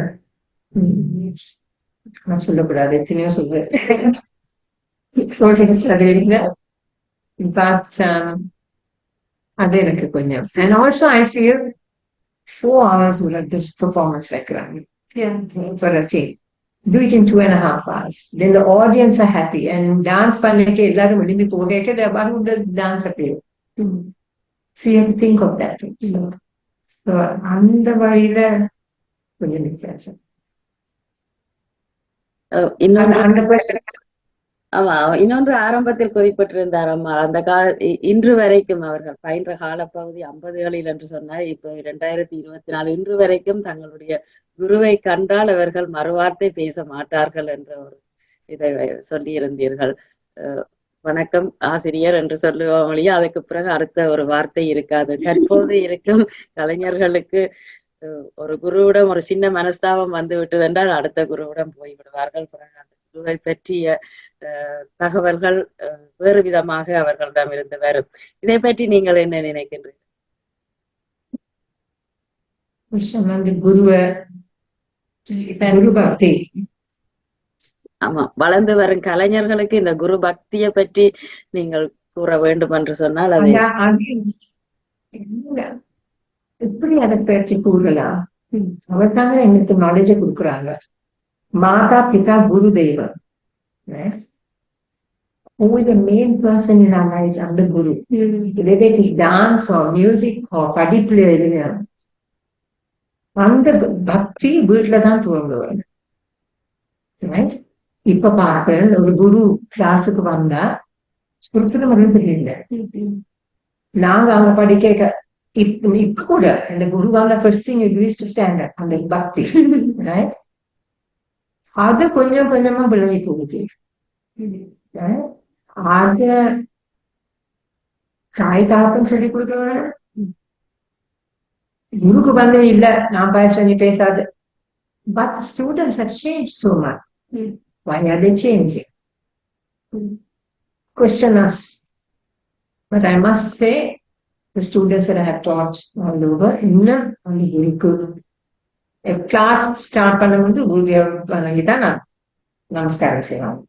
நான் சொல்லக்கூடாது எத்தனையோ சொல்றேன். அது எனக்கு கொஞ்சம். And also I feel 4 hours would have this performance வைக்கிறாங்க for a thing. Do it in 2.5 hours. Then the audience are happy and dance பண்ணிட்டு எல்லாரும் விரும்பி போக they are going to dance appear. So you have to think of that. So அந்த வழியில கொஞ்சம் வித்தியாசம். ஆமா, இன்னொன்று ஆரம்பத்தில் குறிப்பிட்டிருந்தார் அம்மா அந்த இன்று வரைக்கும் அவர்கள் பயின்ற காலப்பகுதி 50களில் என்று சொன்னார். இப்போ 2024 இன்று வரைக்கும் தங்களுடைய குருவை கண்டால் அவர்கள் மறுவார்த்தை பேச மாட்டார்கள் என்ற ஒரு இதை சொல்லி இருந்தீர்கள். வணக்கம் ஆசிரியர் என்று சொல்லுவாங்க, அதுக்கு பிறகு அடுத்த ஒரு வார்த்தை இருக்காது. தற்போது இருக்கும் கலைஞர்களுக்கு ஒரு குருவிடம் ஒரு சின்ன மனஸ்தாபம் வந்து விட்டது என்றால் அடுத்த குருவிடம் போய்விடுவார்கள். பிறகு அந்த குருவை பற்றிய தகவல்கள் வேறு விதமாக அவர்களிடம் இருந்து வரும். இதை பற்றி நீங்கள் என்ன நினைக்கின்றீர்கள்? ஆமா, வளர்ந்து வரும் கலைஞர்களுக்கு இந்த குரு பக்தியை பற்றி நீங்கள் கூற வேண்டும் என்று சொன்னால் அது எப்படி அதை பற்றி கூறலாம்? அவர் தாங்க எங்களுக்கு நாலேஜை கொடுக்குறாங்க. மாதா பிதா குரு தெய்வம். Who is the main person in our lives under Guru? Whether it is dance or music or படிப்புல எதுவும் அந்த பக்தி வீட்டுல தான் துவங்குவாங்க. Right? இப்ப பார்க்கிறேன், ஒரு குரு கிளாஸுக்கு வந்தா சுருத்துல மட்டும் தெரியல. நாங்க அவங்க படிக்க இப்ப கூட இந்த குரு வந்த first thing you to stand up, அந்த பக்தி. Right? அது கொஞ்சம் கொஞ்சமா விலகி போகுது. அத தாய் தாப்பன்னு சொல்லி கொடுக்க குருக்கு வந்து இல்ல நான் பேசுறேன் நீ பேசாது. But the students have changed so much. Why are they changing? Question us. But I must say, the students that I have taught all over, இன்னும் அந்த குருக்கு கிளாஸ் ஸ்டார்ட் பண்ணும்போது குருதான் நான் நமஸ்காரம் செய்வாங்க.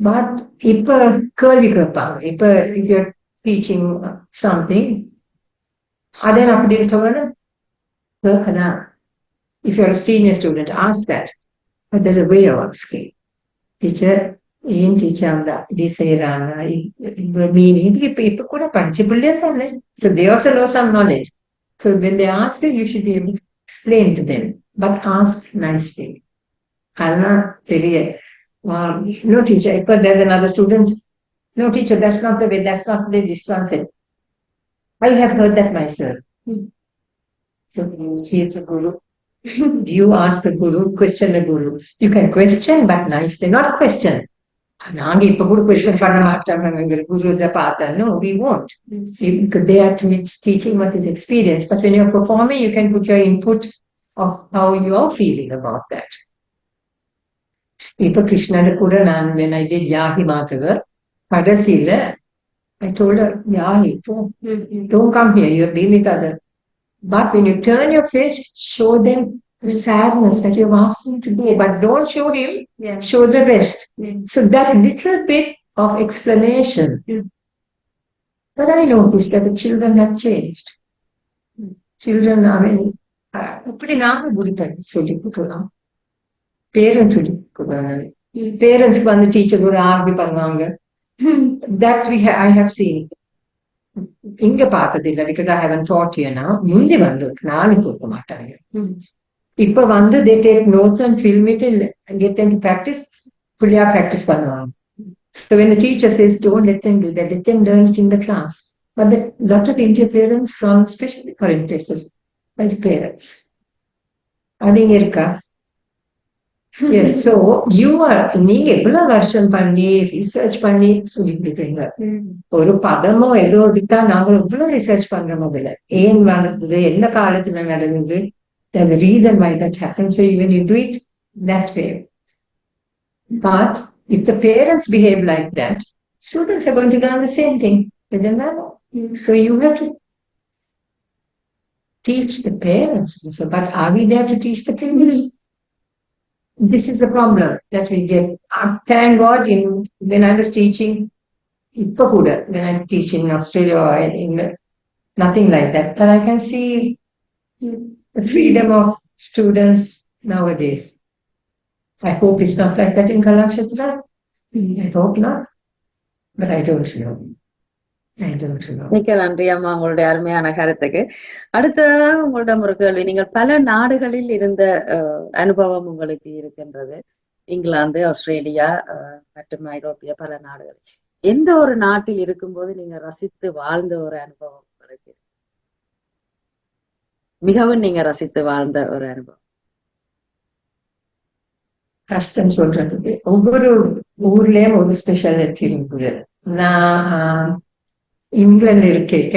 பட் இப்ப கேள்வி கேட்பாங்க. இப்ப if you're teaching something, அதே அப்படி இருக்கவன கேட்கலாம். If you're a senior student, ask that. But there's a way of asking. Teacher, ஏன் டீச்சர் அந்த இப்படி செய்யறாங்க, மீனிங் இப்ப கூட படிச்ச பிள்ளைகள் தானே. So they also know some knowledge. So when they ask you, you should be able to explain to them. But ask nicely. அதெல்லாம் பெரிய no teacher, if there's another student, no teacher, that's not the way, that's not the way this one said. I have heard that myself. So she is a guru. You ask the guru, question the guru. You can question, but nicely, not question. நாங்க இப்ப கூட question பண்ண மாட்டாங்க குரு பார்த்தா. No, we won't. Because they are teaching what is experience. But when you're performing, you can put your input of how you're feeling about that. இப்ப கிருஷ்ணர் கூட நான் when I did Yahi Madhava, கடைசியில I told her, Yahi, don't come here, you're being with other. But when you turn your face, show them the sadness that you've asked him to do. But don't show him, show the rest. So that little bit of explanation. But I noticed that the children have changed. Children, I mean, இப்படி நாங்க குரு சொல்லி கொடுக்கலாம். Parents சொல்லி கொடுக்குறாங்க. பேரண்ட்ஸ்க்கு வந்து teacher ஒரு RV பண்ணுவாங்க. That I have seen. இங்க பார்த்தது இல்லை, because I haven't taught here now. முந்தி வந்து நானும் கொடுக்க மாட்டாங்க. இப்ப வந்து they take notes and film it and get them to practice. புள்ளியா practice பண்ணுவாங்க. So when the teacher says don't let them do that, let them learn it in the class. But a lot of interference from especially foreign places by the parents. அது இங்க இருக்கா? Yes, so you are, நீங்க எவ்வளவு வருஷம் பண்ணி research பண்ணி சொல்லிட்டு ஒரு பதமோ ஏதோ விட்டா நாங்க எவ்வளவு ரிசர்ச் பண்றோம். அதுல ஏன் நடந்தது, எந்த காலத்துல நடந்தது, there's a reason why that happens. So when you do it that way, but if the parents behave like that, students are going to learn the same thing. So you have to teach the parents. So, but are we there to teach the parents? This is the problem that we get. Thank God, when I was teaching, when I'm teaching in Australia or in England, nothing like that. But I can see the freedom of students nowadays. I hope it's not like that in Kalakshetra. I hope not. But I don't know. மிக்க நன்றி அம்மா உங்களுடைய அருமையான கருத்துக்கு. அடுத்ததாக உங்களிடம் ஒரு கேள்வி. நீங்கள் பல நாடுகளில் இருந்த அனுபவம் உங்களுக்கு இருக்கின்றது. இங்கிலாந்து, ஆஸ்திரேலியா மற்றும் ஐரோப்பிய பல நாடுகள். எந்த ஒரு நாட்டில் இருக்கும்போது நீங்க ரசித்து வாழ்ந்த ஒரு அனுபவம் உங்களுக்கு, மிகவும் நீங்க ரசித்து வாழ்ந்த ஒரு அனுபவம்? கஷ்டம் சொல்றதுக்கு. ஒவ்வொரு ஊர்லயும் ஒரு ஸ்பெஷாலிட்டி இருக்குது. நான் இங்கிலாந்து இருக்க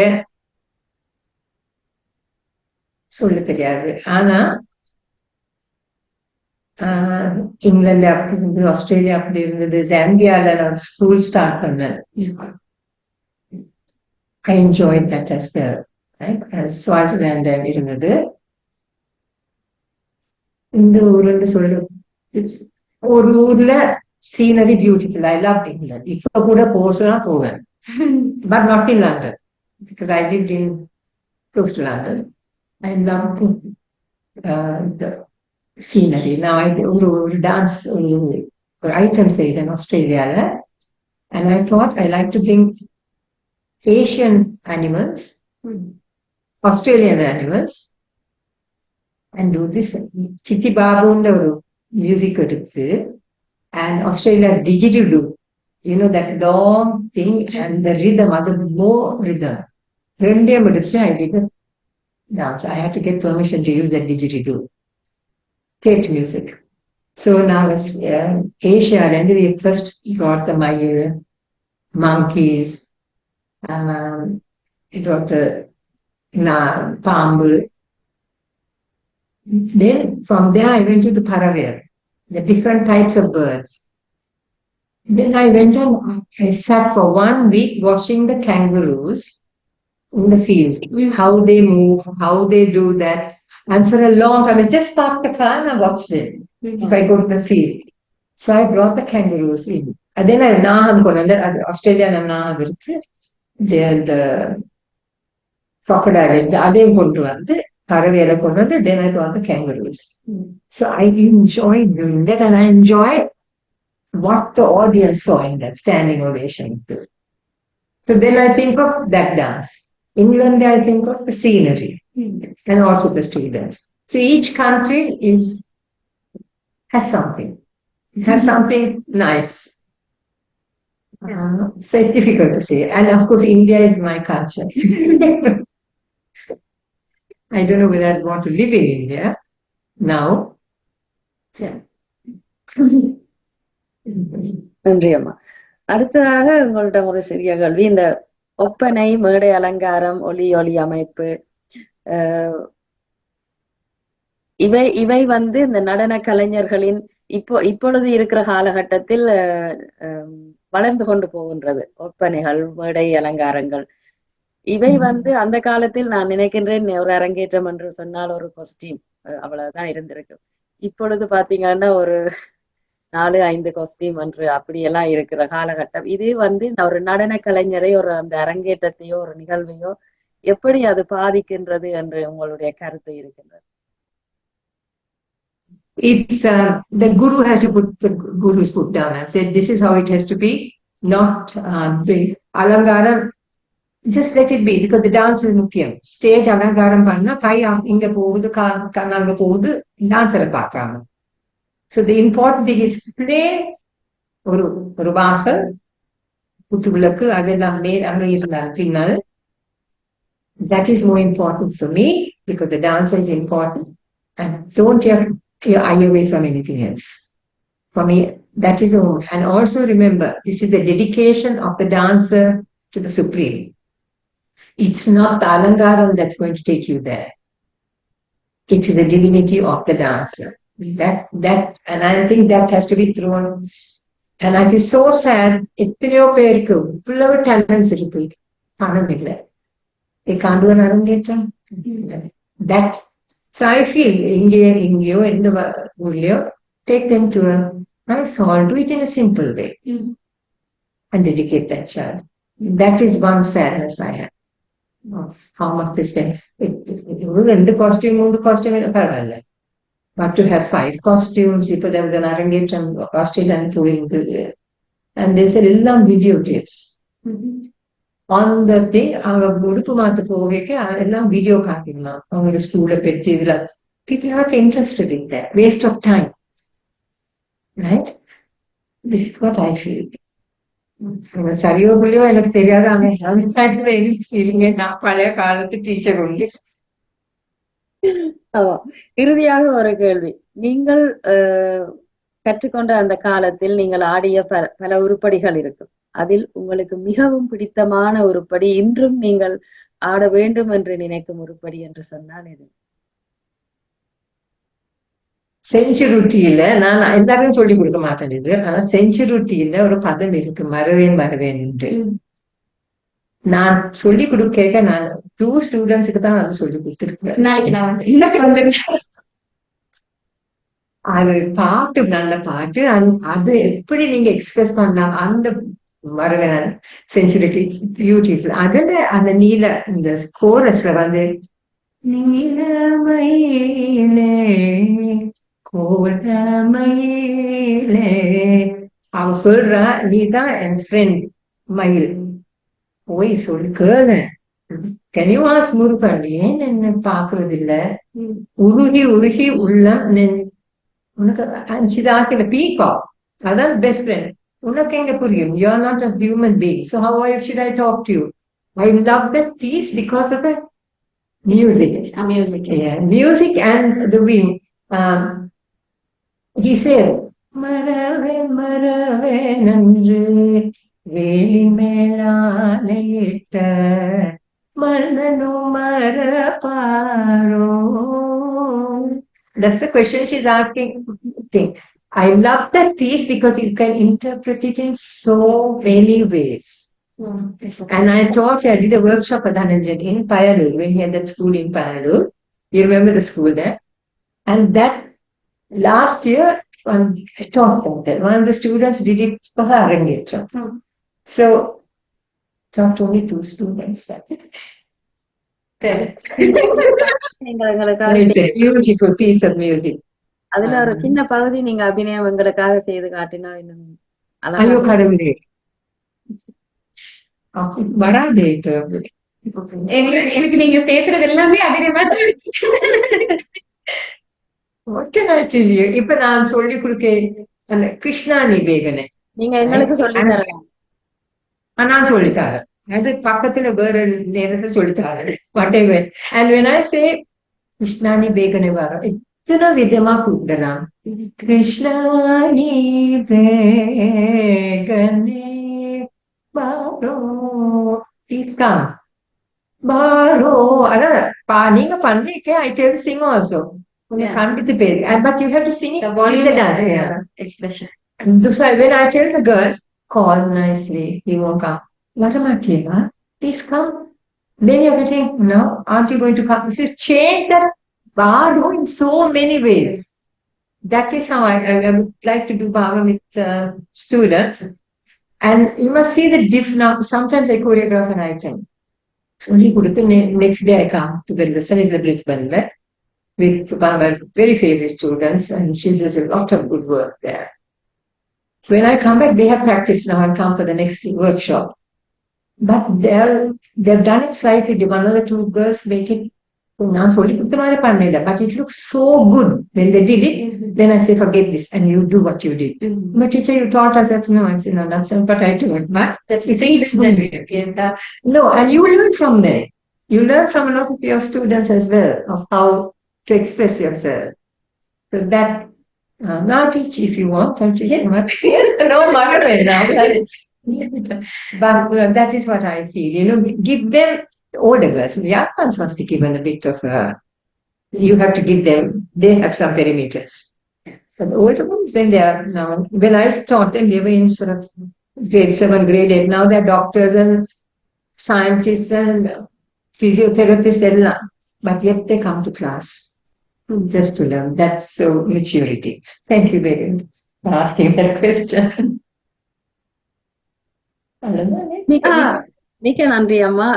சொல்ல தெரியாது. ஆனா இங்கிலாந்து அப்படி இருந்தது, ஆஸ்திரேலியா அப்படி இருந்தது, ஜாம்பியால நான் ஸ்கூல் ஸ்டார்ட் பண்ணேன். I enjoyed that as well. Swaziland இருந்தது. இந்த ஊருன்னு சொல்ல ஒரு ஊர்ல scenery beautiful. I love England. இப்ப கூட போவேன். But not in London, because I lived in close to London. I loved the scenery. Now I do dance or items in Australia, and I thought I like to bring Asian animals, Australian animals, and do this. Chitti Babuன்ற ஒரு music எடுத்து and Australia didgeridoo. You know that long thing and the rhythm, அது more rhythm. ரெண்டையும் எடுத்து I did a dance. I had to get permission to use that didgeridoo. Taped music. So now it's Asia, and we first brought the Mayur, monkeys, it brought the Pambu. Then from there I went to the Paraver, the different types of birds. Then I went and I sat for 1 week watching the kangaroos in the field, how they move, how they do that. And for a long time, I just parked the car and I watched them if I go to the field. So I brought the kangaroos in. And then I Naham Konanda, Australia and Naham, they're the crocodile, the other one, the Paravela Konanda, then I brought the kangaroos. So I enjoyed doing that, and I enjoyed what the audience saw in that standing ovation. So then I think of that dance. England, I think of the scenery and also the students. So each country has something. It has something nice. So it's difficult to say. And of course, India is my culture. I don't know whether I want to live in India now. Yeah. நன்றி அம்மா. அடுத்ததாக உங்கள்ட்ட ஒரு சிறிய கேள்வி. இந்த ஒப்பனை, மேடை அலங்காரம், ஒலி அமைப்பு, இவை இந்த நடன கலைஞர்களின் இப்பொழுது இருக்கிற காலகட்டத்தில் வளர்ந்து கொண்டு போகின்றது. ஒப்பனைகள், மேடை அலங்காரங்கள் இவை அந்த காலத்தில் நான் நினைக்கின்றேன் ஒரு அரங்கேற்றம் என்று சொன்னால் ஒரு காஸ்டியூம் அவ்வளவுதான் இருந்திருக்கு. இப்பொழுது பாத்தீங்கன்னா ஒரு 4-5 காஸ்டியூம் என்று அப்படியெல்லாம் இருக்கிற காலகட்டம். இது ஒரு நடன கலைஞரை ஒரு அந்த அரங்கேற்றத்தையோ ஒரு நிகழ்வையோ எப்படி அது பாதிக்கின்றது என்று உங்களுடைய கருத்து இருக்கின்றது? It's the guru has to put the guru's foot down and say this is how it has to be, not bring alangaram. Just let it be, because the dance is mukkiyam. Stage alangaram panna kai inga pogudu kan anga pogudu dancer paakama. So the important thing is play ஒரு வாசல் குத்துவிளக்கு அதெல்லாம் மேல் அங்க இருந்தால் பின்னால். That is more important for me because the dance is important, and don't have your eye away from anything else. For me, that is the moment. And also remember, this is a dedication of the dancer to the Supreme. It's not the alangaram that's going to take you there. It is the divinity of the dancer. That and I think that has to be thrown. And I feel so sad. எத்தனையோ பேருக்கு இவ்வளவு talents இருக்கு, பணம் இல்லை. They can't do an அரங்கேற்றம். That, so I feel இங்கேயோ எந்த ஊர்லயோ take them to a nice hall, do it in a simple way and dedicate that child. That is one sadness I have of how much they spend. 2 costume 3 costume பரவாயில்ல. But to have 5 costumes, people there was an arrangement Australia and touring, and they said ellam videotapes on the thing. Our udupu maathu poveke ellam video kaatilla avanga school la petti idla. People are not interested in that. Waste of time, right? This is what I feel. சரியோ புள்ளியோ எனக்கு தெரியாது. ஆனா feeling நான் பழைய காலத்து teacher உண்டு. இறுதியாக ஒரு கேள்வி. நீங்கள் கற்றுக்கொண்ட அந்த காலத்தில் நீங்கள் ஆடிய பல உருப்படிகள் இருக்கும். அதில் உங்களுக்கு மிகவும் பிடித்தமான உருப்படி, இன்றும் நீங்கள் ஆட வேண்டும் என்று நினைக்கும் உருப்படி என்று சொன்னால் எது? செஞ்சுருட்டியில நான் எல்லாரும் சொல்லி கொடுக்க மாட்டேன் இது. ஆனா செஞ்சுருட்டியில ஒரு பதம் இருக்கு, மறவேன் என்று. நான் சொல்லி கொடுக்க நான் 2 ஸ்டூடெண்ட்ஸுக்கு தான் அது சொல்லி கொடுத்துருக்கேன். அது பாட்டு நல்ல பாட்டு. அது எப்படி நீங்க எக்ஸ்பிரஸ் பண்ணலாம் அந்த மறவேன் செஞ்சுரிட்டி பியூட்டிஃபுல். அதுல அந்த இந்த கோரஸ்ல நீலமயிலே கோலமயிலே அவ சொல்றா, நீதான் என் ஃப்ரெண்ட் மயில், போய் சொல்லு கேளு, Can you ask முருகன் ஏன் என்ன பாக்குறது இல்ல? உருகி உருகி உள்ளம் உனக்கு அஞ்சுதாக்கின பீகாக் அதான் பெஸ்ட் ஃப்ரெண்ட். உனக்கு எங்க புரியும்? You are not a human being. So how should I talk to you? I love that piece because of the music. Music. Yeah, music and the wind. He said, மரவே மரவே நன்று வேலி மேலானையிட்ட மன்னனும் மரபாரோ. That's the question she's asking. I love that piece because you can interpret it in so many ways. And I did a workshop at Dhananjay in Payalur, when he had that school in Payalur. You remember the school there? And that last year, I taught that. One of the students did it for her Arangetra. So, taught only 2 students. It's a beautiful piece of music. அதுல ஒரு சின்ன பகுதி நீங்க அபிநயம் எங்களுக்காக செய்து காட்டினா இன்னும் ஐயோ கடவுளே வராது. எனக்கு நீங்க பேசுறது எல்லாமே அபிநயமா தான் இருக்கு. இப்ப நான் சொல்லி கொடுக்க அந்த கிருஷ்ணா நிவேகனை நீங்க எங்களுக்கு சொல்லி தரலாம். நான் சொல்லித்தரேன். அது பக்கத்துல வேற நேரத்துல சொல்லித்தரேன். whatever. And when I say Krishna நிவேகனை வரும் எத்தனை விதமா கூப்பிடலாம். கிருஷ்ணா நிவேகனே பாரோ ப்ளீஸ் கம் பாரோ. அதான் நீங்க பண்றீங்க. I tell you sing also. கண்டித்து பேரு. But you have to sing it. Expression. So when I tell the girls, call nicely, he won't come. Varamativa, please come. Then you're getting, no, aren't you going to come? So change that Bharu in so many ways. That is how I would like to do Bharu with students. And you must see the diff now. Sometimes I choreograph an item. So next day I come to the lesson in the Brisbane with one of my very favorite students, and she does a lot of good work there. When I come back, they have practiced now and come for the next workshop. But they've done it slightly. One of the 2 girls make it. But it looks so good when they did it. Then I say, forget this, and you do what you did. But teacher, you taught us that. No, I say, no, that's not what I do. But that's no, and you learn from there. You learn from a lot of your students as well of how to express yourself. So that now teach if you want. I'll teach you much. No, now. But that is what I feel. Give them older girls. The young ones must be given a bit of. You have to give them. They have some perimeters. But the older ones, when I taught them, they were in sort of grade 7, grade 8. Now they're doctors and scientists and physiotherapists. But yet they come to class. Just to learn. That's so maturity. Thank you very much for asking that question. மிக்க நன்றி அம்மா.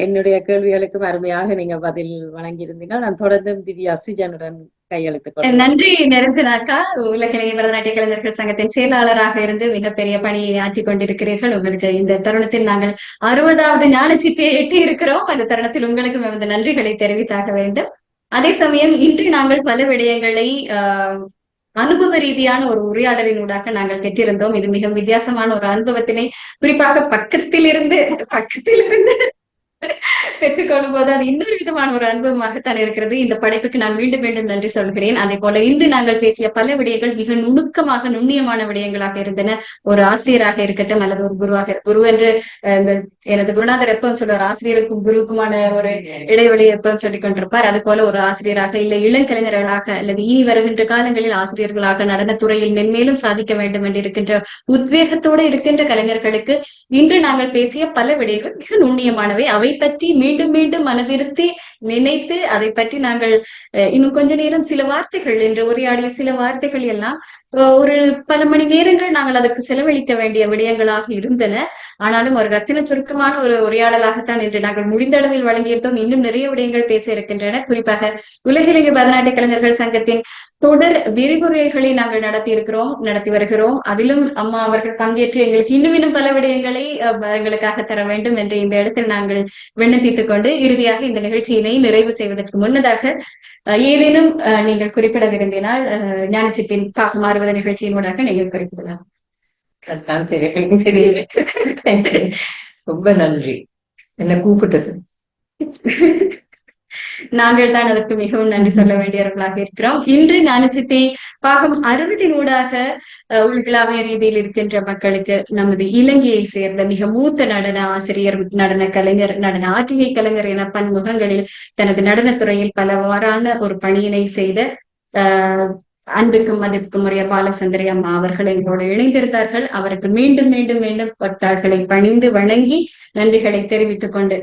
என்னுடைய கேள்விகளுக்கு அருமையாக நீங்க பதில் வழங்கியிருந்தீங்க. நான் தொடர்ந்து திவ்யா சுஜனுடன் கையெழுத்து. நன்றி நிரஞ்சனாக்கா. உலக இளைய பரதநாட்டிய கலைஞர்கள் சங்கத்தின் செயலாளராக இருந்து மிகப்பெரிய பணியை ஆற்றிக் கொண்டிருக்கிறீர்கள். உங்களுக்கு இந்த தருணத்தில் நாங்கள் 60வது ஞானச்சிப்பியை எட்டி இருக்கிறோம். அந்த தருணத்தில் உங்களுக்கு இந்த நன்றிகளை தெரிவித்தாக வேண்டும். அதே சமயம் இன்று நாங்கள் பல விடயங்களை அனுபவ ரீதியான ஒரு உரையாடலினூடாக நாங்கள் பெற்றிருந்தோம். இது மிக வித்தியாசமான ஒரு அனுபவத்தினை குறிப்பாக பக்கத்திலிருந்து பெற்றுக்கொள்ளும் போது அது இன்னொரு விதமான ஒரு அனுபவமாகத்தான் இருக்கிறது. இந்த படைப்புக்கு நான் மீண்டும் மீண்டும் நன்றி சொல்கிறேன். அதே போல இன்று நாங்கள் பேசிய பல விடயங்கள் மிக நுணுக்கமாக நுண்ணியமான விடயங்களாக இருந்தன. ஒரு ஆசிரியராக இருக்கட்டும் அல்லது ஒரு குரு என்று எனது குருநாதர் எப்பவும் சொல்லுவார், ஆசிரியருக்கும் குருவுக்குமான ஒரு இடைவெளி எப்பவும் சொல்லிக் கொண்டிருப்பார். அது போல ஒரு ஆசிரியராக இல்லை இளங்கலைஞர்களாக அல்லது இனி வருகின்ற காலங்களில் ஆசிரியர்களாக நடனத்துறையில் மென்மேலும் சாதிக்க வேண்டும் என்று இருக்கின்ற உத்வேகத்தோடு இருக்கின்ற கலைஞர்களுக்கு இன்று நாங்கள் பேசிய பல விடயங்கள் மிக நுண்ணியமானவை. அவை பற்றி மீண்டும் மீண்டும் மனதிருத்தி நினைத்து அதை பற்றி நாங்கள் இன்னும் கொஞ்ச நேரம் சில வார்த்தைகள் என்று உரையாடிய சில வார்த்தைகள் எல்லாம் ஒரு பல மணி நேரங்கள் நாங்கள் அதற்கு செலவழிக்க வேண்டிய விடயங்களாக இருந்தன. ஆனாலும் ஒரு ரத்தின சுருக்கமான ஒரு உரையாடலாகத்தான் என்று நாங்கள் முடிந்த அளவில் வழங்கியிருந்தோம். இன்னும் நிறைய விடயங்கள் பேச இருக்கின்றன. குறிப்பாக உலக இலங்கை பரதநாட்டிய கலைஞர்கள் சங்கத்தின் தொடர் விரிவுரைகளை நாங்கள் நடத்தி வருகிறோம். அதிலும் அம்மா அவர்கள் பங்கேற்று எங்களுக்கு இன்னும் பல விடயங்களை எங்களுக்காக தர வேண்டும் என்று இந்த இடத்தில் நாங்கள் விண்ணப்பித்துக் கொண்டு இறுதியாக இந்த நிகழ்ச்சியினை நிறைவு செய்வதற்கு முன்னதாக ஏதேனும் நீங்கள் குறிப்பிட விரும்பினால் ஞானச்சிப்பின் பாகம் 60 நிகழ்ச்சியின் ஊடாக நீங்கள் குறிப்பிடலாம். ரொம்ப நன்றி என்ன கூப்பிட்டது. நாங்கள் தான் அதற்கு மிகவும் நன்றி சொல்ல வேண்டியவர்களாக இருக்கிறோம். இன்று ஞானச்சிப்பி பாகம் 60 ஊடாக உலகளாவிய ரீதியில் இருக்கின்ற மக்களுக்கு நமது இலங்கையை சேர்ந்த மிக மூத்த நடன ஆசிரியர், நடன கலைஞர், நடன ஆற்றிகை கலைஞர் என பன்முகங்களில் தனது நடனத்துறையில் பலவாறான ஒரு பணியினை செய்த அன்புக்கும் மதிப்புக்கும் உரிய பாலசுந்தரி அம்மா அவர்கள் எங்களோடு இணைந்திருந்தார்கள். அவருக்கு மீண்டும் மீண்டும் மீண்டும் பட்டார்களை பணிந்து வணங்கி நன்றிகளை தெரிவித்துக் கொண்டு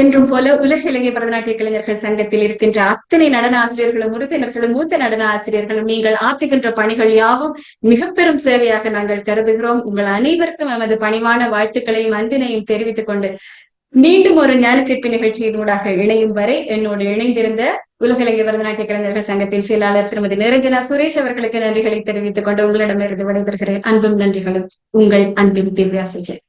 என்றும் போல உலக இலங்கை பரதநாட்டிய கலைஞர்கள் சங்கத்தில் இருக்கின்ற அத்தனை நடன ஆசிரியர்களும் உறுப்பினர்களும் மூத்த நடன ஆசிரியர்களும் நீங்கள் ஆற்றுகின்ற பணிகள் யாவும் மிக பெரும் சேவையாக நாங்கள் கருதுகிறோம். உங்கள் அனைவருக்கும் எமது பணிவான வாழ்த்துக்களையும் அன்பினையும் தெரிவித்துக் கொண்டு மீண்டும் ஒரு ஞானச்சிற்பி நிகழ்ச்சியின் ஊடாக இணையும் வரை என்னோடு இணைந்திருந்த உலக இலங்கை பரதநாட்டிய கலைஞர்கள் சங்கத்தின் செயலாளர் திருமதி நிரஞ்சனா சுரேஷ் அவர்களுக்கு நன்றிகளை தெரிவித்துக் கொண்டு உங்களிடமிருந்து விடைபெறுகிறேன். அன்பும் நன்றிகளும். உங்கள் அன்பின் திவ்யா சுஜய்.